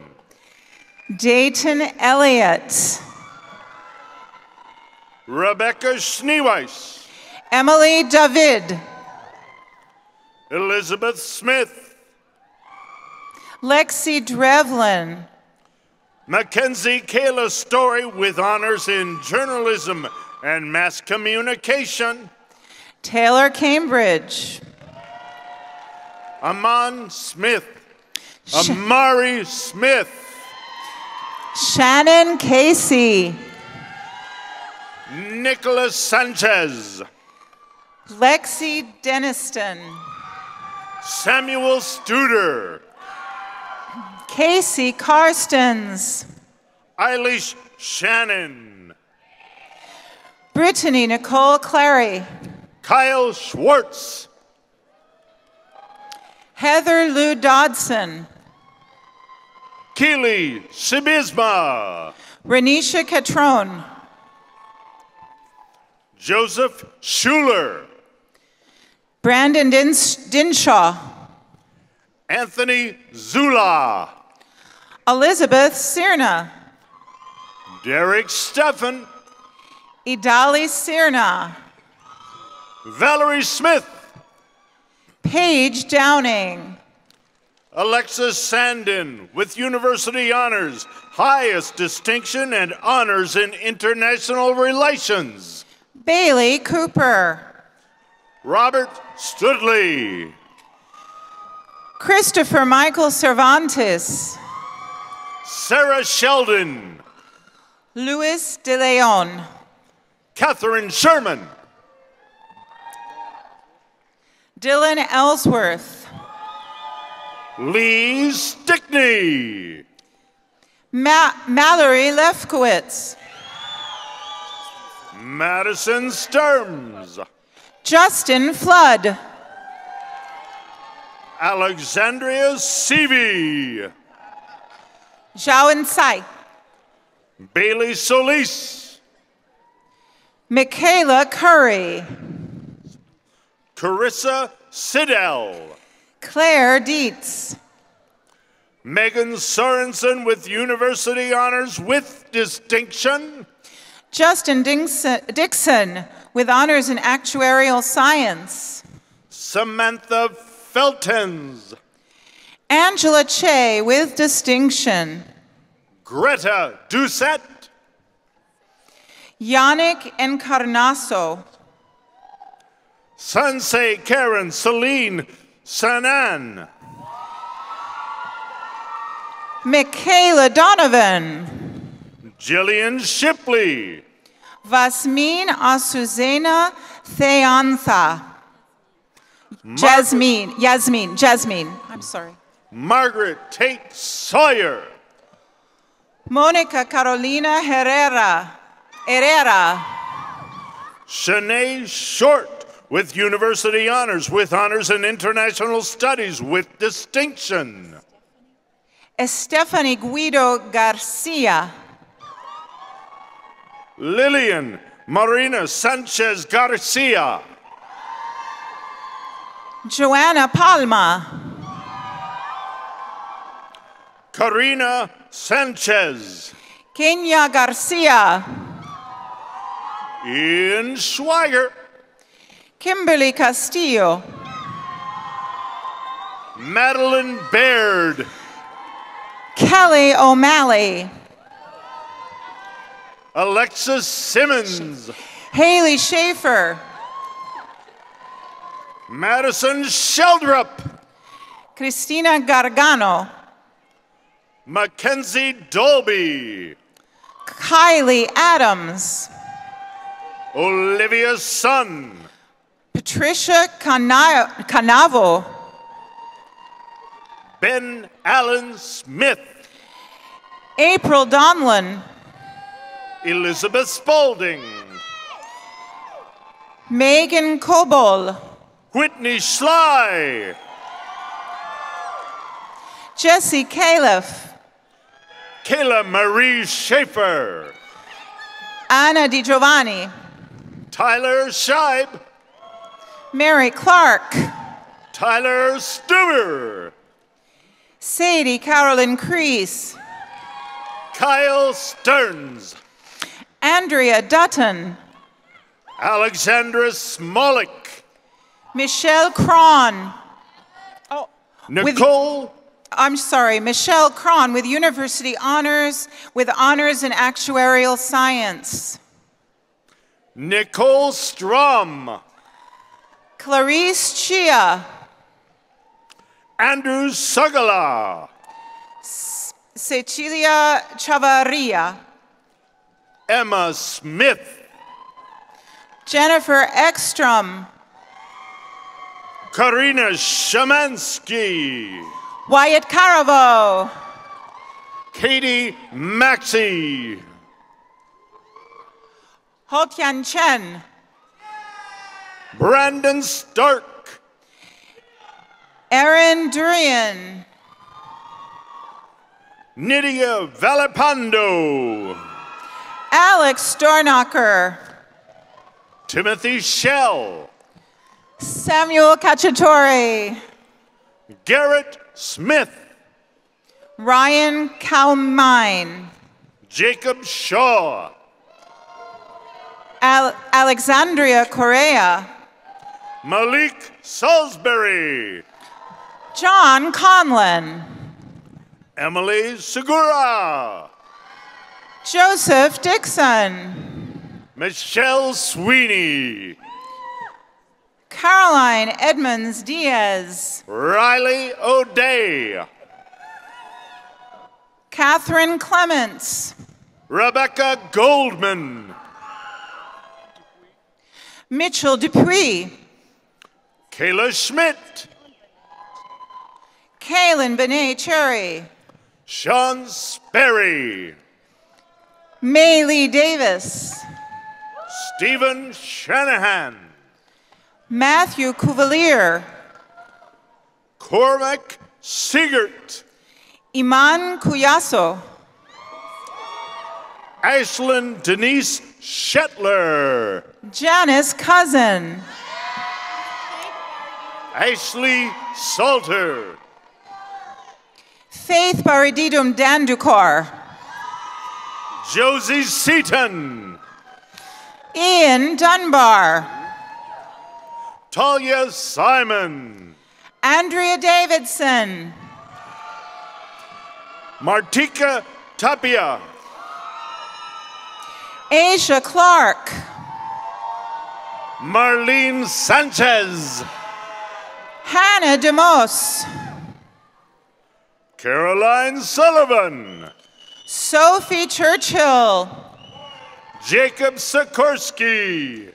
Dayton Elliott. Rebecca Schneeweiss. Emily David. Elizabeth Smith. Lexi Drevlin. Mackenzie Kayla Story with honors in journalism and mass communication. Taylor Cambridge. Amon Smith. Amari Smith. Shannon Casey. Nicholas Sanchez. Lexi Deniston. Samuel Studer. Casey Karstens. Eilish Shannon. Brittany Nicole Clary. Kyle Schwartz. Heather Lou Dodson. Keely Sibisma. Renisha Catrone. Joseph Schuler. Brandon Dinshaw. Anthony Zula. Elizabeth Sirna. Derek Steffen. Idali Sirna. Valerie Smith. Paige Downing. Alexis Sandin with University Honors, highest distinction and honors in international relations. Bailey Cooper. Robert Studley. Christopher Michael Cervantes. Sarah Sheldon. Luis De Leon. Catherine Sherman. Dylan Ellsworth. Lee Stickney. Mallory Lefkowitz. Madison Sturms. Justin Flood. Alexandria Seavey. Zhao Tsai. Bailey Solis. Michaela Curry. Carissa Siddell. Claire Dietz. Megan Sorensen with University Honors with distinction. Justin Dixon with honors in actuarial science. Samantha Feltens. Angela Che with distinction. Greta Doucette. Yannick Encarnaso. Sansei Karen Celine Sanan. Michaela Donovan. Jillian Shipley. Vasmin Asuzena Theantha. Jasmine. I'm sorry. Margaret Tate Sawyer. Monica Carolina Herrera. Shanae Short with University Honors, with honors in international studies with distinction. Estefany Guido Garcia. Lillian Marina Sanchez Garcia. Joanna Palma. Karina Sanchez. Kenya Garcia. Ian Schweiger. Kimberly Castillo. Madeline Baird. Kelly O'Malley. Alexis Simmons. Haley Schaefer. Madison Sheldrup. Christina Gargano. Mackenzie Dolby. Kylie Adams. Olivia Sun. Patricia Canavo. Ben Allen Smith. April Donlin. Elizabeth Spaulding. Megan Kobol. Whitney Sly. Jesse Califf. Kayla Marie Schaefer. Anna Di Giovanni. Tyler Scheib. Mary Clark. Tyler Stuber. Sadie Carolyn Crease. Kyle Stearns. Andrea Dutton. Alexandra Smolik. Michelle Cron. Nicole. Michelle Cron with University Honors, with Honors in Actuarial Science. Nicole Strum. Clarice Chia. Andrew Sagala. Cecilia Chavarria. Emma Smith. Jennifer Ekstrom. Karina Shamansky. Wyatt Caravo. Katie Maxey. Hotian Chen. Brandon Stark. Erin Durian. Nydia Valipando. Alex Stornacher. Timothy Shell. Samuel Cacciatore. Garrett Smith. Ryan Kalmine. Jacob Shaw. Alexandria Correa. Malik Salisbury. John Conlon. Emily Segura. Joseph Dixon. Michelle Sweeney. Caroline Edmonds Diaz. Riley O'Day. Catherine Clements. Rebecca Goldman. Mitchell Dupuis. Kayla Schmidt. Kaylin Benet Cherry. Sean Sperry. Maylee Davis. Stephen Shanahan. Matthew Cuvalier. Cormac Siegert. Iman Cuyaso. Ashlyn Denise Shetler. Janice Cousin. Ashley Salter. Faith Barididum Dandukar. Josie Seaton. Ian Dunbar. Talia Simon. Andrea Davidson. Martika Tapia. Asia Clark. Marlene Sanchez. Hannah DeMos. Caroline Sullivan. Sophie Churchill. Jacob Sikorsky.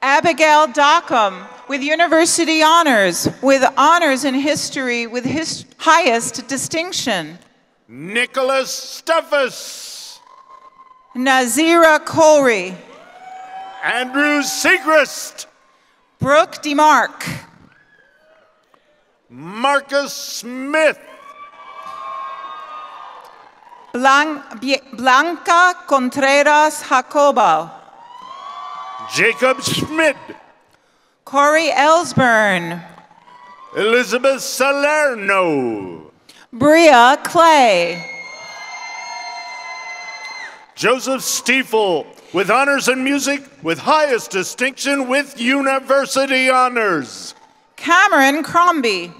Abigail Dockham with University Honors, with Honors in History with his highest distinction. Nicholas Steffes. Nazira Colry. Andrew Segrist. Brooke DeMark. Marcus Smith. Blanca Contreras Jacobo. Jacob Schmidt. Corey Ellsburn. Elizabeth Salerno. Bria Clay. Joseph Stiefel, with honors in music, with highest distinction, with university honors. Cameron Crombie.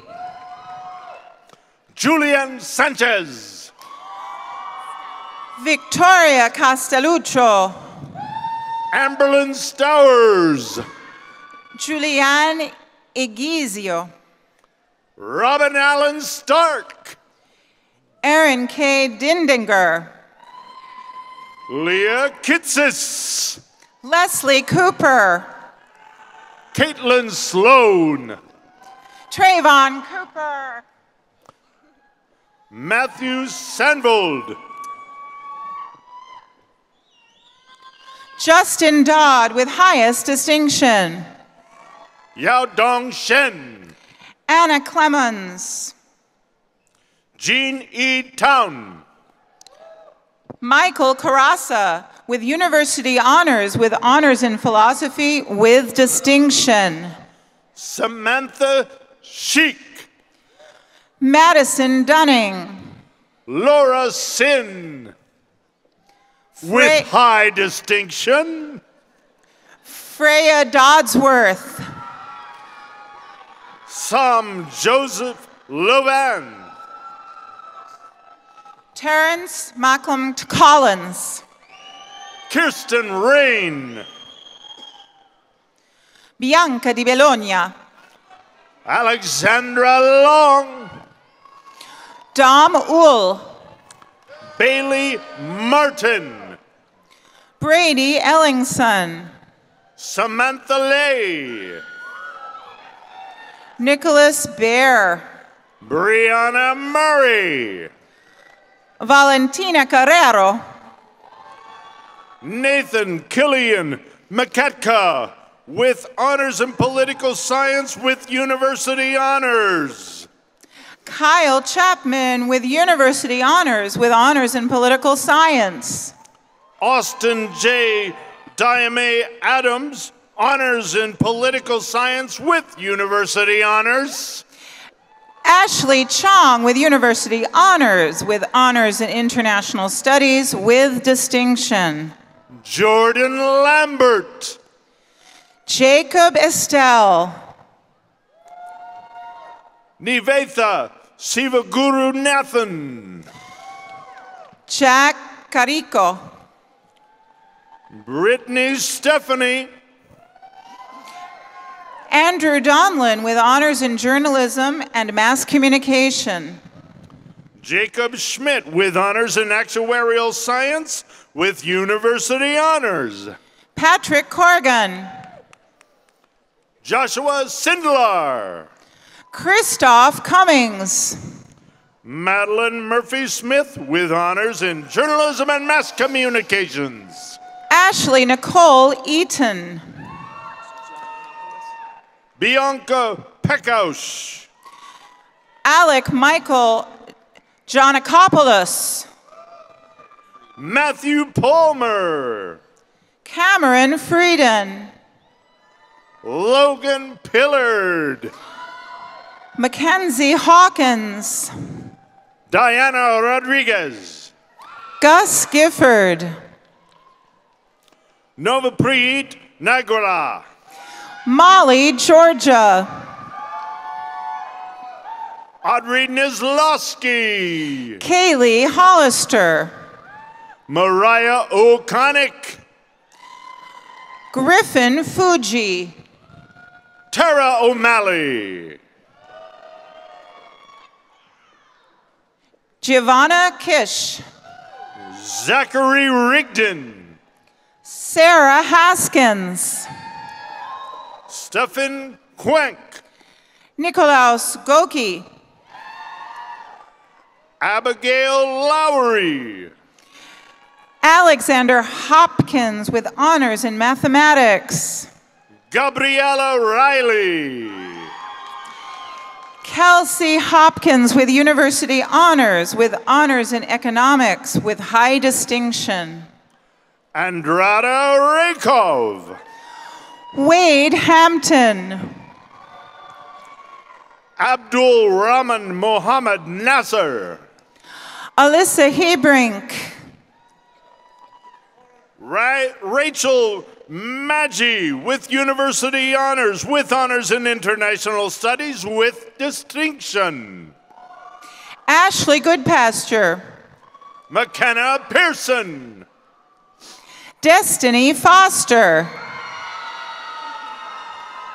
Julian Sanchez. Victoria Castelluccio. Amberlyn Stowers. Julianne Egizio. Robin Allen Stark. Aaron K. Dindinger. Leah Kitsis. Leslie Cooper. Caitlin Sloan. Trayvon Cooper. Matthew Sandvold. Justin Dodd with highest distinction. Yao Dong Shen. Anna Clemens. Jean E. Town. Michael Carassa with university honors with honors in philosophy with distinction. Samantha Sheik. Madison Dunning. Laura Sin. With high distinction. Freya Dodsworth. Sam Joseph Lovan. Terrence Macklem Collins. Kirsten Rain. Bianca Di Bologna. Alexandra Long. Dom Uhl. Bailey Martin. Brady Ellingson. Samantha Lay. Nicholas Bear. Brianna Murray. Valentina Carrero. Nathan Killian Makatka with honors in political science with university honors. Kyle Chapman with university honors with honors in political science. Austin J. Diame Adams, honors in political science with university honors. Ashley Chong with university honors in international studies with distinction. Jordan Lambert. Jacob Estelle. Nivetha Sivaguru Nathan. Jack Carico. Brittany Stephanie. Andrew Donlin with honors in journalism and mass communication. Jacob Schmidt with honors in actuarial science with university honors. Patrick Corgan. Joshua Sindlar. Christoph Cummings. Madeline Murphy-Smith with honors in journalism and mass communications. Ashley Nicole Eaton. Bianca Pekausch. Alec Michael Giannakopoulos. Matthew Palmer. Cameron Frieden. Logan Pillard. Mackenzie Hawkins. Diana Rodriguez. Gus Gifford. Novapreet Nagora. Molly Georgia. Audrey Nizlowski. Kaylee Hollister. Mariah O'Connick. Griffin Fuji. Tara O'Malley. Giovanna Kish. Zachary Rigdon. Sarah Haskins. Stephen Quenk. Nikolaus Goki. Abigail Lowry. Alexander Hopkins with honors in mathematics. Gabriella Riley. Kelsey Hopkins with university honors in economics with high distinction. Andrada Rakov. Wade Hampton. Abdul Rahman Mohammed Nasser. Alyssa Hebrink. Rachel Maggi with university honors in international studies with distinction. Ashley Goodpasture. McKenna Pearson. Destiny Foster.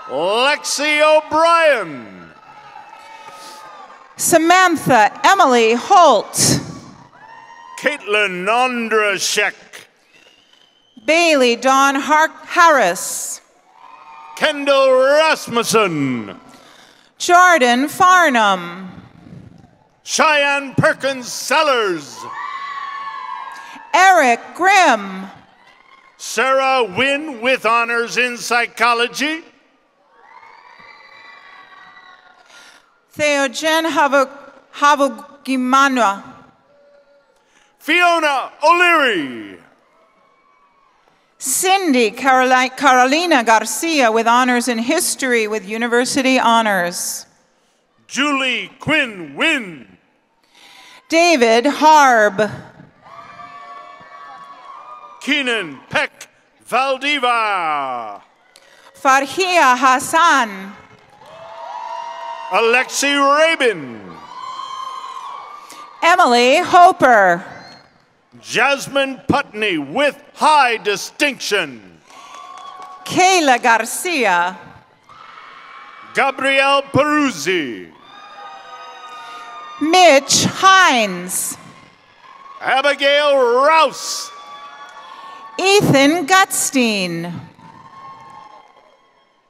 Lexi O'Brien. Samantha Emily Holt. Caitlin Ondrashek. Bailey Dawn Harris. Kendall Rasmussen. Jordan Farnham. Cheyenne Perkins Sellers. Eric Grimm. Sarah Wynn with honors in psychology. Theogen Havugimana. Fiona O'Leary. Cindy Carolina Garcia with honors in history with university honors. Julie Quinn Wynn. David Harb. Keenan Peck Valdiva. Farhia Hassan. Alexi Rabin. Emily Hoper. Jasmine Putney with high distinction. Kayla Garcia. Gabrielle Peruzzi. Mitch Hines. Abigail Rouse. Ethan Gutstein.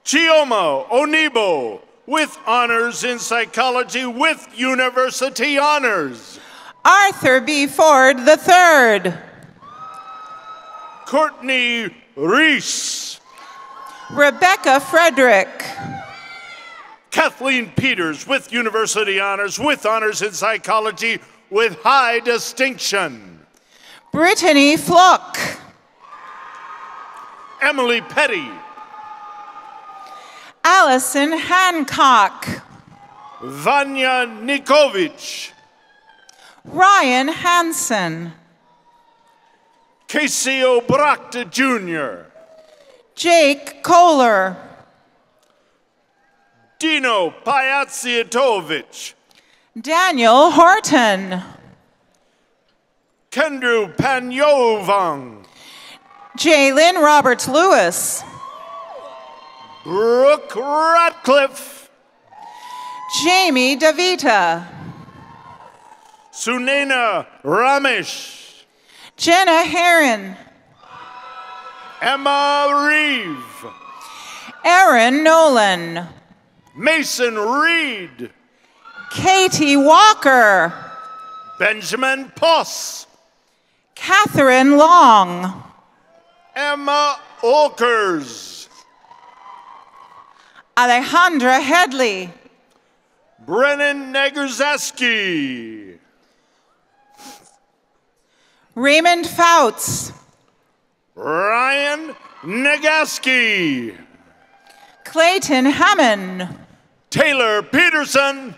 Chioma Onibo with honors in psychology with university honors. Arthur B. Ford III. Courtney Reese. Rebecca Frederick. Kathleen Peters with university honors with honors in psychology with high distinction. Brittany Fluck. Emily Petty. Allison Hancock. Vanya Nikovich. Ryan Hansen. Casey O'Brachta Jr. Jake Kohler. Dino Payatsiatovich. Daniel Horton. Kendru Panyovang. Jalen Roberts Lewis. Brooke Ratcliffe. Jamie Davita. Sunena Ramesh. Jenna Heron. Emma Reeve. Aaron Nolan. Mason Reed. Katie Walker. Benjamin Poss. Catherine Long. Emma Olkers. Alejandra Headley. Brennan Negerzeski. Raymond Fouts. Ryan Nagaski. Clayton Hammond. Taylor Peterson.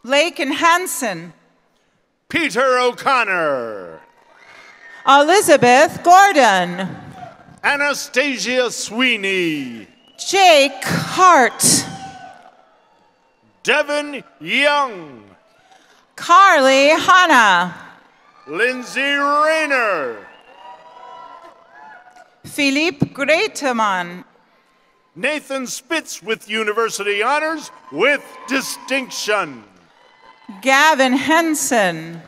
Laken Hansen. Peter O'Connor. Elizabeth Gordon. Anastasia Sweeney. Jake Hart. Devin Young. Carly Hanna. Lindsay Rayner. Philippe Greteman. Nathan Spitz with university honors with distinction. Gavin Henson.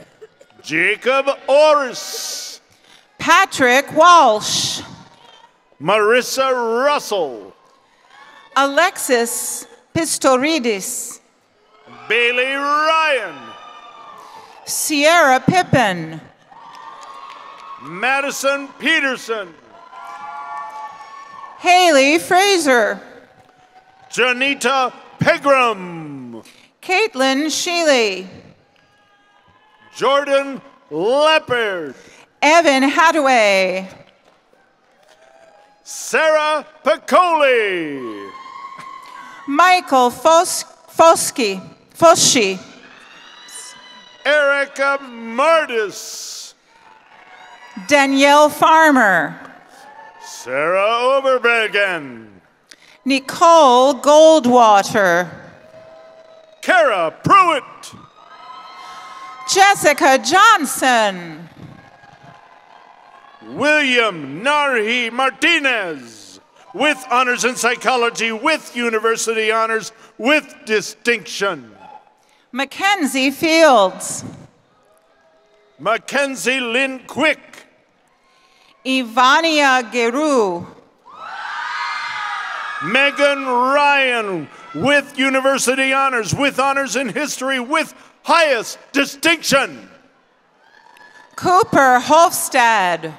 Jacob Orris. Patrick Walsh. Marissa Russell. Alexis Pistoridis. Bailey Ryan. Sierra Pippin. Madison Peterson. Haley Fraser. Janita Pegram. Caitlin Sheely. Jordan Leopard. Evan Hadaway. Sarah Piccoli. Michael Foshi. Erica Martis. Danielle Farmer. Sarah Oberbergen. Nicole Goldwater. Kara Pruitt. Jessica Johnson. William Narhi Martinez with honors in psychology with university honors with distinction. Mackenzie Fields. Mackenzie Lynn Quick. Ivania Geru. Megan Ryan with University Honors, with Honors in History, with highest distinction. Cooper Hofstad.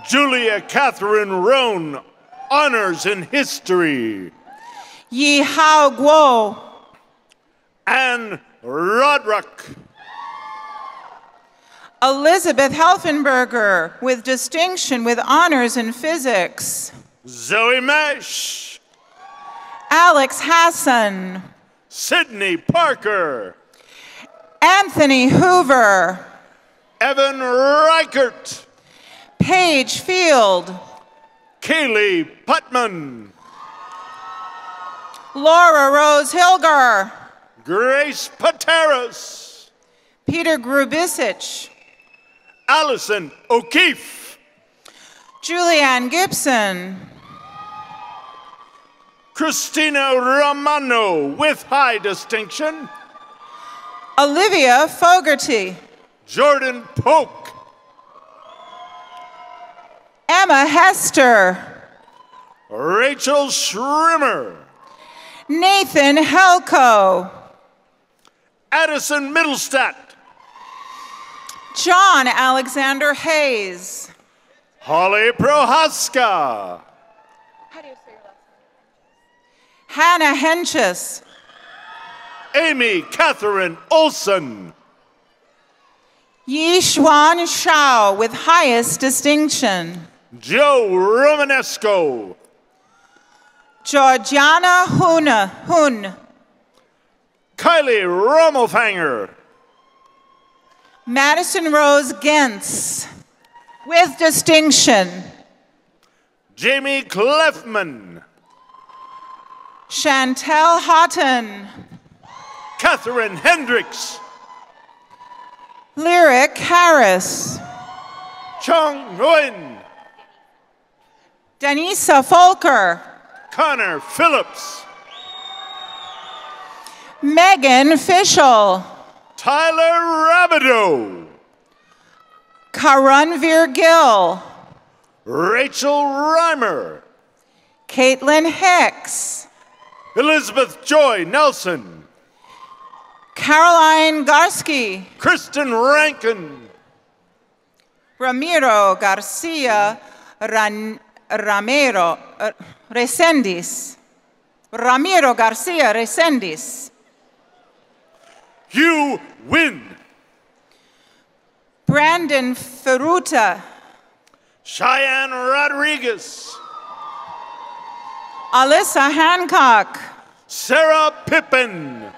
Julia Catherine Roan, Honors in History. Yi Hao Guo. Anne Roderick. Elizabeth Helfenberger with distinction with honors in physics. Zoe Mesh. Alex Hassan. Sydney Parker. Anthony Hoover. Evan Reichert. Paige Field. Kaylee Putman. Laura Rose Hilger. Grace Pateras. Peter Grubisic. Allison O'Keefe. Julianne Gibson. Christina Romano with high distinction. Olivia Fogarty. Jordan Polk. Emma Hester. Rachel Schrimmer. Nathan Helko. Addison Middlestadt. John Alexander Hayes. Holly Prohaska. Hannah Henches. Amy Catherine Olson. Yishuan Shao with highest distinction. Joe Romanesco. Georgiana Hun. Kylie Rommelfanger. Madison Rose Gentz with distinction. Jamie Clefman. Chantel Houghton. Catherine Hendricks. Lyric Harris. Chung Nguyen. Danisa Folker. Connor Phillips. Megan Fischel. Tyler Rabideau. Karanvir Gill. Rachel Reimer. Caitlin Hicks. Elizabeth Joy Nelson. Caroline Garsky. Kristen Rankin. Ramiro Garcia Ramiro Resendis. Ramiro Garcia Resendis. You win. Brandon Ferruta. Cheyenne Rodriguez. Alyssa Hancock. Sarah Pippin.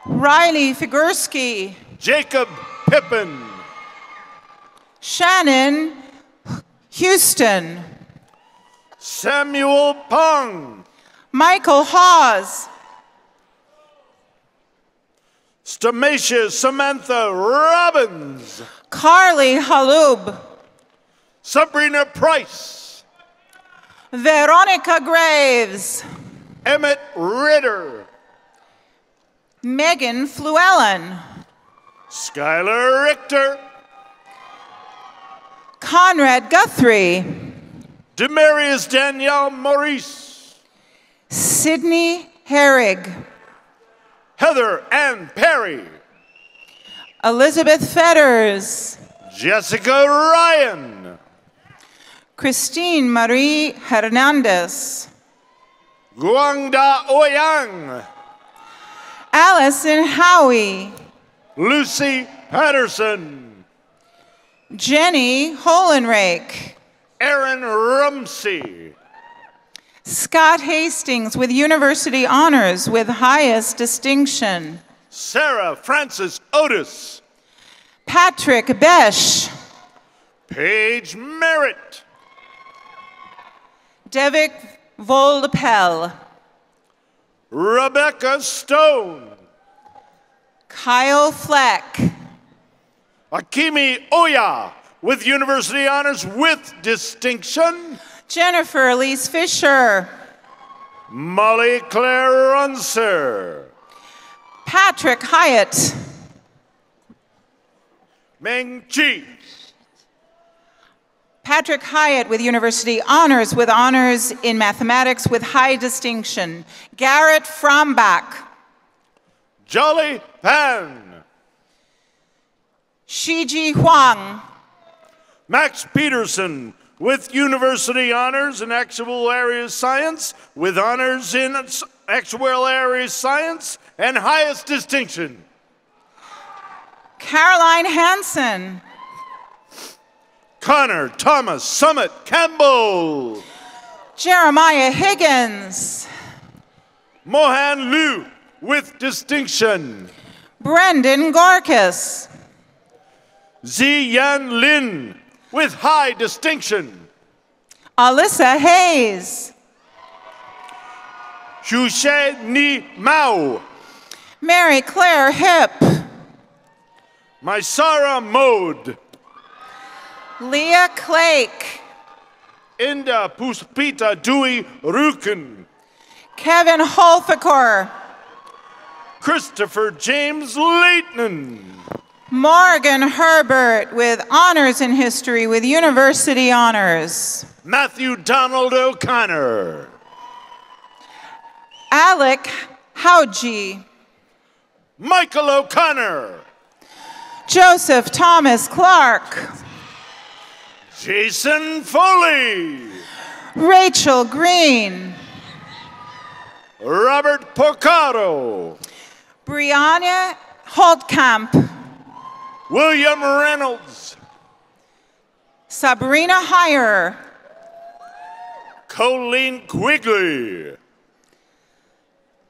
Riley Figursky. Jacob Pippin. Shannon Houston. Samuel Pong. Michael Hawes. Stamacia Samantha Robbins. Carly Halub. Sabrina Price. Veronica Graves. Emmett Ritter. Megan Fluellen. Skylar Richter. Conrad Guthrie. Demarius Danielle Maurice. Sydney Herrig. Heather Ann Perry. Elizabeth Fetters. Jessica Ryan. Christine Marie Hernandez. Guangda Oyang. Allison Howie. Lucy Patterson. Jenny Holenrake. Aaron Rumsey. Scott Hastings with University Honors with highest distinction. Sarah Francis Otis. Patrick Besh. Paige Merritt. Devik Voldepel. Rebecca Stone. Kyle Fleck. Akimi Oya with University Honors with distinction. Jennifer Elise Fisher. Molly Claire Runser. Patrick Hyatt. Meng Chi. Patrick Hyatt with university honors in mathematics with high distinction. Garrett Frombach. Jolly Pan. Shiji Huang. Max Peterson with university honors in actuarial science with honors in actuarial science and highest distinction. Caroline Hansen. Connor Thomas Summit Campbell. Jeremiah Higgins. Mohan Liu with distinction. Brendan Gorkas. Ziyan Lin with high distinction. Alyssa Hayes. Xushe Ni Mao. Mary Claire Hip. Mysara Mode. Leah Clake. Inda Puspita Dewey Ruken. Kevin Holthacor. Christopher James Leighton. Morgan Herbert with honors in history with university honors. Matthew Donald O'Connor. Alec Howgie. Michael O'Connor. Joseph Thomas Clark. Jason Foley. Rachel Green. Robert Porcaro. Brianna Holtkamp. William Reynolds. Sabrina Heyer. Colleen Quigley.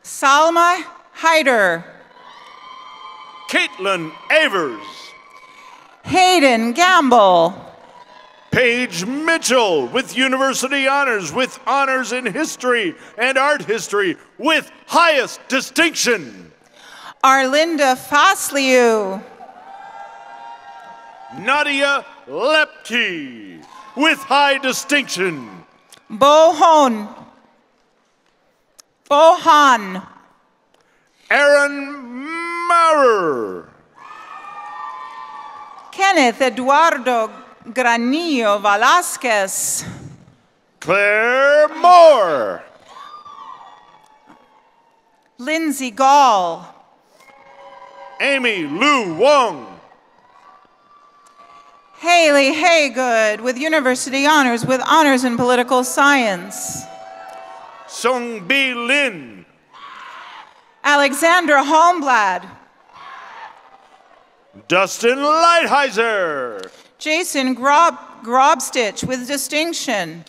Salma Hyder. Caitlin Avers. Hayden Gamble. Paige Mitchell with university honors with honors in history and art history with highest distinction. Arlinda Fasliu. Nadia Lepke with high distinction. Bohan. Aaron Maurer. Kenneth Eduardo Granillo Velasquez. Claire Moore. Lindsay Gall. Amy Lou Wong. Haley Haygood with university honors with honors in political science. Sung Bi Lin. Alexandra Holmblad. Dustin Lighthizer. Jason Grobstitch with distinction.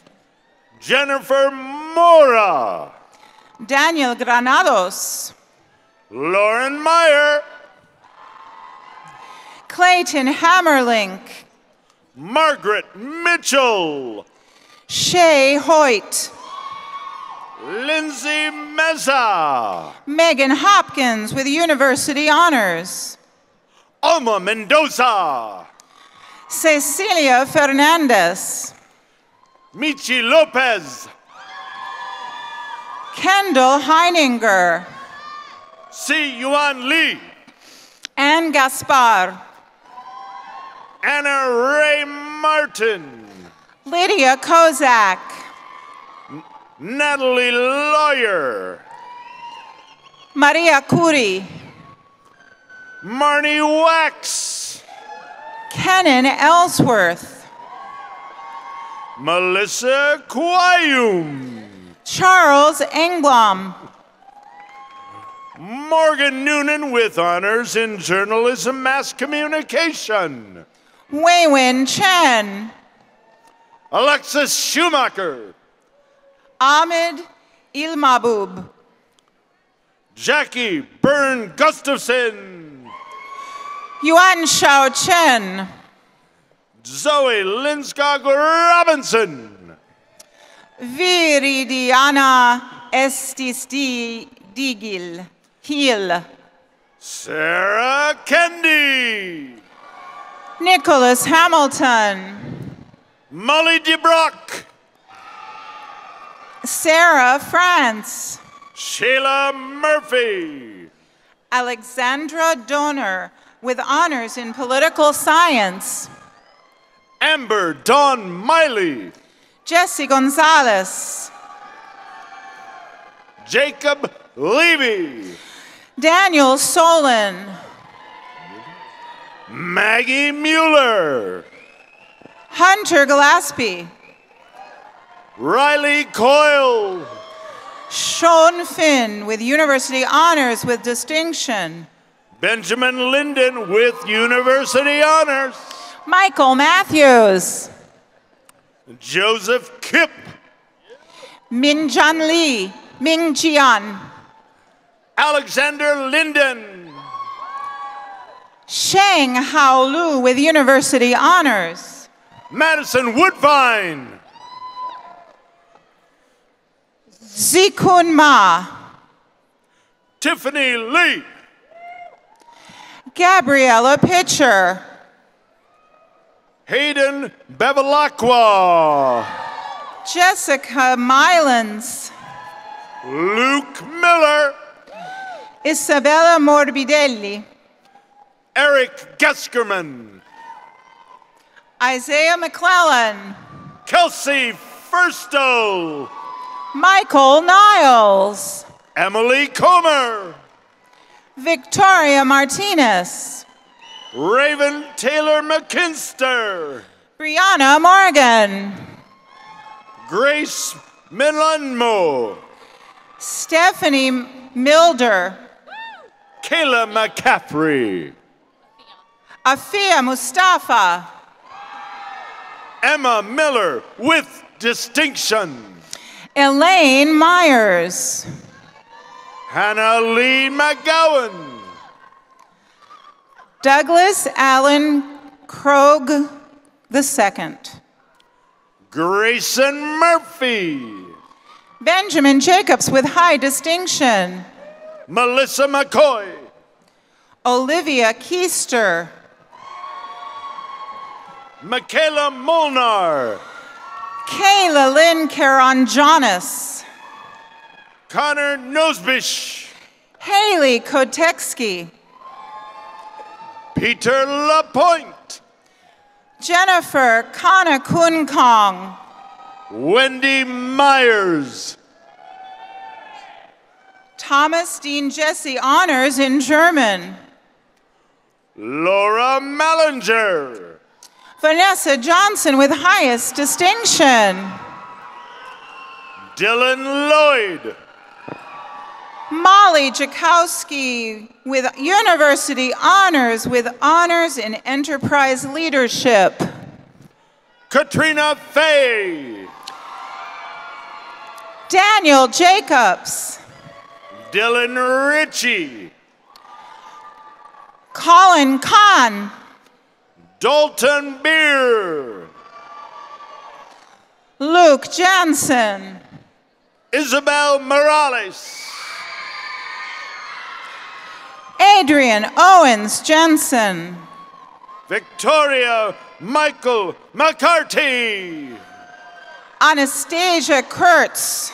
Jennifer Mora. Daniel Granados. Lauren Meyer. Clayton Hammerlink. Margaret Mitchell. Shay Hoyt. Lindsay Meza. Megan Hopkins with university honors. Alma Mendoza. Cecilia Fernandez. Michi Lopez. Kendall Heininger. Si Yuan Lee. Anne Gaspar. Anna Ray Martin. Lydia Kozak. Natalie Lawyer. Maria Curi. Marnie Wax. Kenan Ellsworth. Melissa Quayum. Charles Engblom. Morgan Noonan with honors in journalism mass communication. Wei-Win Chen. Alexis Schumacher. Ahmed Ilmabub. Jackie Byrne Gustafson. Yuan Shao Chen. Zoe Linskog Robinson. Viridiana Estis Digil. Hill. Sarah Kendi. Nicholas Hamilton. Molly DeBrock. Sarah France. Sheila Murphy. Alexandra Donner with honors in political science. Amber Dawn Miley. Jesse Gonzalez. Jacob Levy. Daniel Solon. Maggie Mueller. Hunter Gillespie. Riley Coyle. Sean Finn with University Honors with Distinction. Benjamin Linden with University Honors. Michael Matthews. Joseph Kipp. Minjian Lee. Ming Jian. Alexander Linden. Sheng Hao Lu with University Honors. Madison Woodvine. Zikun Ma. Tiffany Lee. Gabriella Pitcher. Hayden Bevilacqua. Jessica Mylans. Luke Miller. Isabella Morbidelli. Eric Geskerman. Isaiah McClellan. Kelsey Furstow. Michael Niles. Emily Comer. Victoria Martinez. Raven Taylor McKinster. Brianna Morgan. Grace Milanmo. Stephanie Milder. Kayla McCaffrey. Afia Mustafa. Emma Miller with distinction. Elaine Myers. Hannah Lee McGowan. Douglas Allen Krogh II. Grayson Murphy. Benjamin Jacobs with high distinction. Melissa McCoy. Olivia Keister. Michaela Molnar. Kayla Lynn Karanjanis. Connor Nosbish. Haley Koteksky. Peter Lapointe. Jennifer Kana Kunkong. Wendy Myers. Thomas Dean Jesse Honors in German. Laura Mallinger. Vanessa Johnson with highest distinction. Dylan Lloyd. Molly Jakowski with University Honors with Honors in Enterprise Leadership. Katrina Fay. Daniel Jacobs. Dylan Ritchie. Colin Kahn. Dalton Beer. Luke Jansen. Isabel Morales. Adrian Owens Jensen. Victoria Michael McCarthy. Anastasia Kurtz.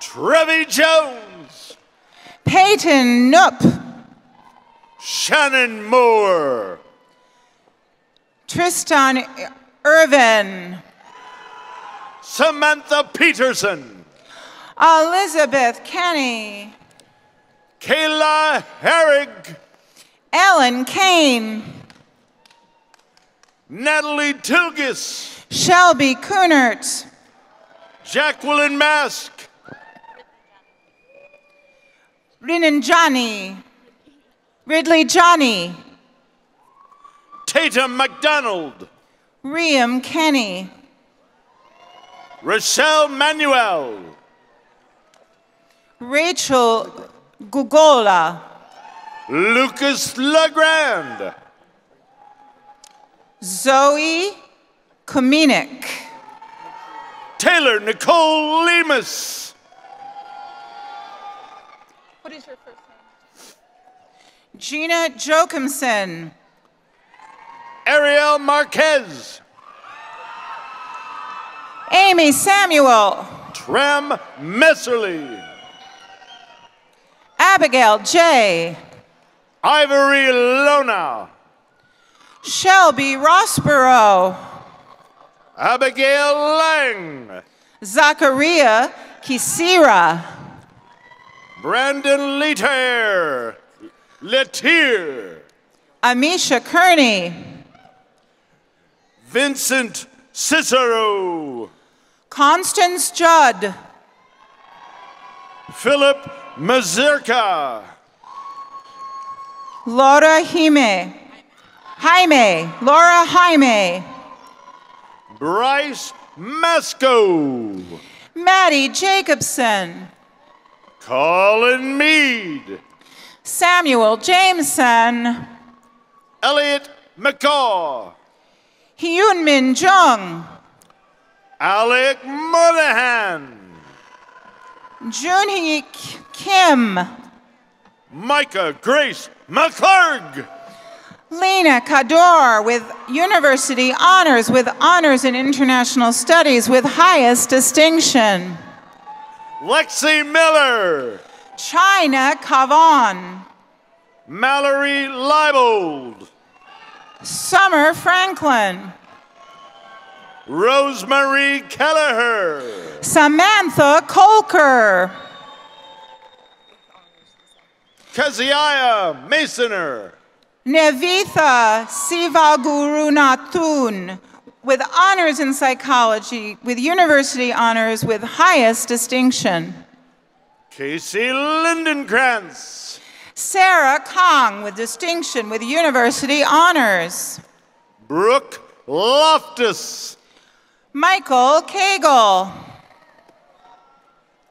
Trevi Jones. Peyton Knoop. Shannon Moore. Tristan Irvin. Samantha Peterson. Elizabeth Kenny. Kayla Herrig. Ellen Kane. Natalie Tilgis. Shelby Kunert. Jacqueline Mask. Rinanjani. Ridley Johnny. Tatum McDonald. Riam Kenny. Rochelle Manuel. Rachel Gugola. Lucas Legrand. Zoe Kominik. Taylor Nicole Lemus. What is your first name? Gina Jochimson. Ariel Marquez. Amy Samuel. Trem Messerly. Abigail J. Ivory Lona. Shelby Rossborough, Abigail Lang, Zachariah Kisira, Brandon Letier, Amisha Kearney, Vincent Cicero, Constance Judd, Philip Mazurka, Laura Jaime, Laura Jaime, Bryce Masco, Maddie Jacobson, Colin Mead, Samuel Jameson, Elliot McCaw, Hyunmin Jung, Alec Monahan, Junhee Kim, Micah Grace McClurg, Lena Kador with University Honors, with Honors in International Studies, with highest distinction. Lexi Miller, China Kavan, Mallory Leibold, Summer Franklin, Rosemary Kelleher, Samantha Kolker, Keziah Masoner, Nevitha Sivagurunathun, with honors in psychology, with university honors, with highest distinction. Casey Lindenkrantz, Sarah Kong, with distinction, with university honors. Brooke Loftus, Michael Cagle,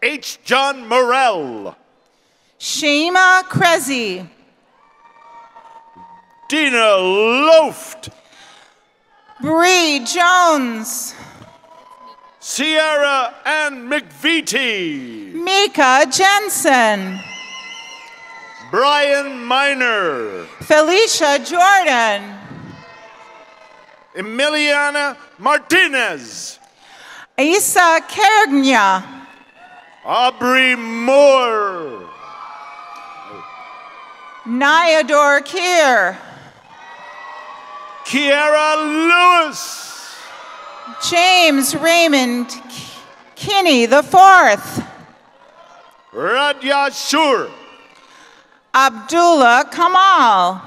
H. John Morell, Shema Krezi, Dina Loft, Bree Jones, Sierra Ann McVitie, Mika Jensen, Brian Miner, Felicia Jordan, Emiliana Martinez, Isa Kergnya, Aubrey Moore, Nyador Kier, Kiara Lewis, James Raymond Kinney IV, Radya Shur, Abdullah Kamal,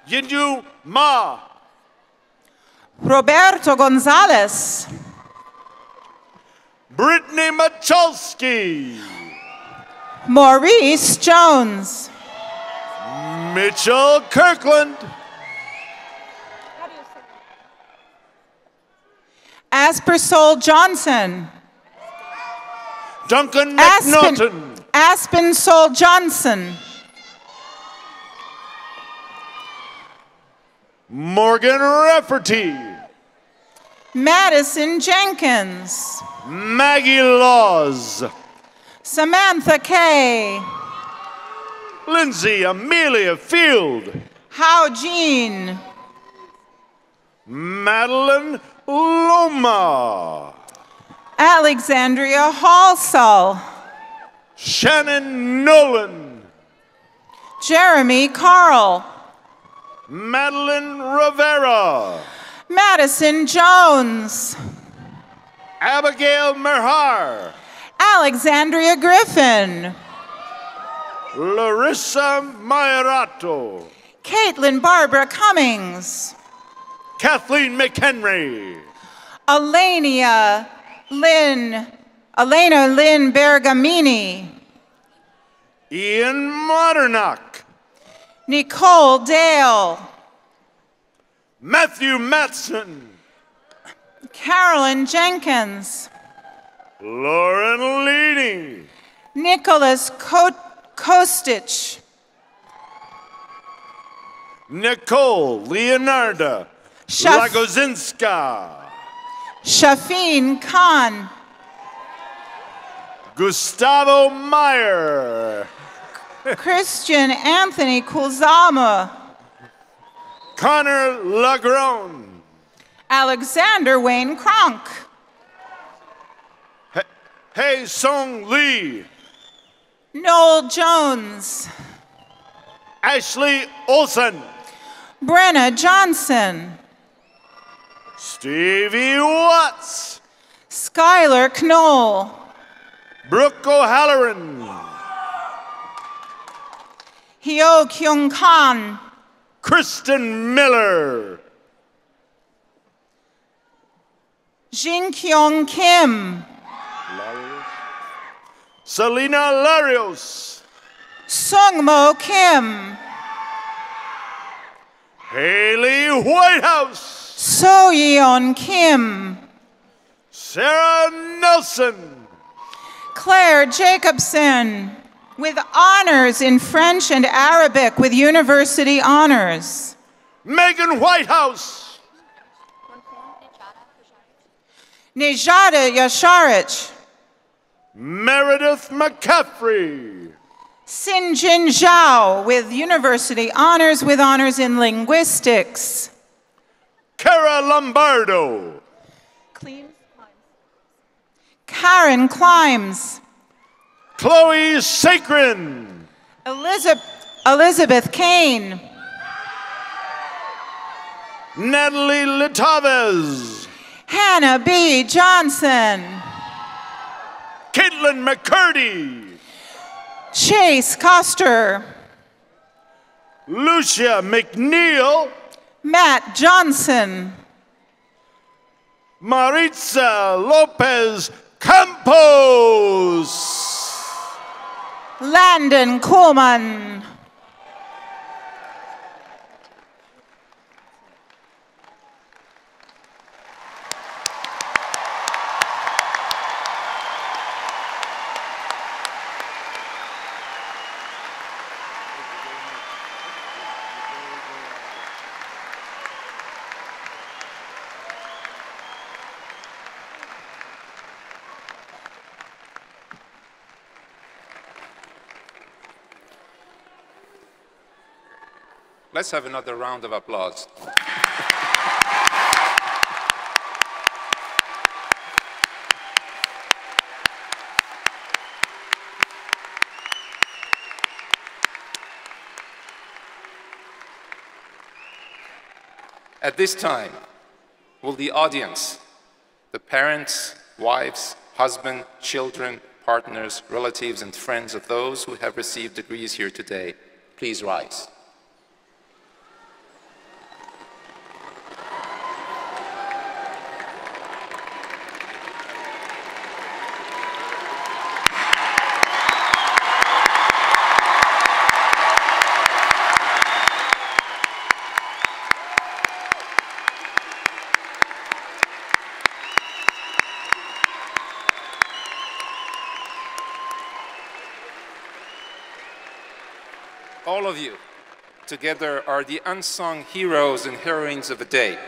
Yinju Ma, Roberto Gonzalez, Brittany Machalski, Maurice Jones, Mitchell Kirkland, Aspersol Johnson, Duncan McNaughton, Aspen Sol Johnson, Morgan Rafferty, Madison Jenkins, Maggie Laws, Samantha Kay, Lindsay Amelia Field, Hao Jean, Madeline Loma, Alexandria Halsall, Shannon Nolan, Jeremy Carl, Madeline Rivera, Madison Jones, Abigail Merhar, Alexandria Griffin, Larissa Mayorato, Caitlin Barbara Cummings, Kathleen McHenry, Elena Lynn Bergamini, Ian Modernock, Nicole Dale, Matthew Matson, Carolyn Jenkins, Lauren Leaney, Nicholas Kostich, Nicole Leonarda Lagozinska, Shafin Khan, Gustavo Meyer, Christian Anthony Kulzama, Connor Lagrone, Alexander Wayne Kronk, Hae Song Lee, Noel Jones, Ashley Olson. Brenna Johnson. Stevie Watts. Skylar Knoll. Brooke O'Halloran. Hyo Kyung Khan. Kristen Miller. Jin Kyung Kim. Selena Larios. Sungmo Kim. Haley Whitehouse. So Yeon Kim. Sarah Nelson. Claire Jacobson, with honors in French and Arabic with university honors. Megan Whitehouse. Nejada Yasharich. Meredith McCaffrey. Sinjin Zhao, with university honors with honors in linguistics. Cara Lombardo. Karen Climes. Chloe Sacred. Elizabeth Kane. Natalie Litavez. Hannah B. Johnson. Caitlin McCurdy. Chase Coster. Lucia McNeil. Matt Johnson. Maritza Lopez Campos. Landon Coleman. Let's have another round of applause. At this time, will the audience, the parents, wives, husbands, children, partners, relatives, and friends of those who have received degrees here today, please rise. All of you together are the unsung heroes and heroines of the day.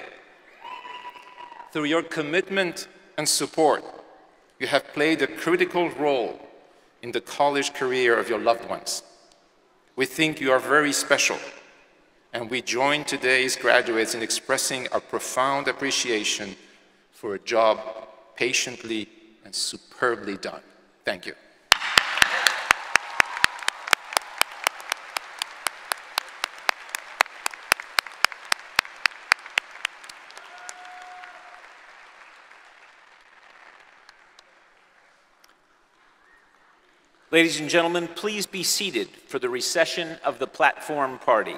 Through your commitment and support, you have played a critical role in the college career of your loved ones. We think you are very special, and we join today's graduates in expressing our profound appreciation for a job patiently and superbly done. Thank you. Ladies and gentlemen, please be seated for the recession of the platform party.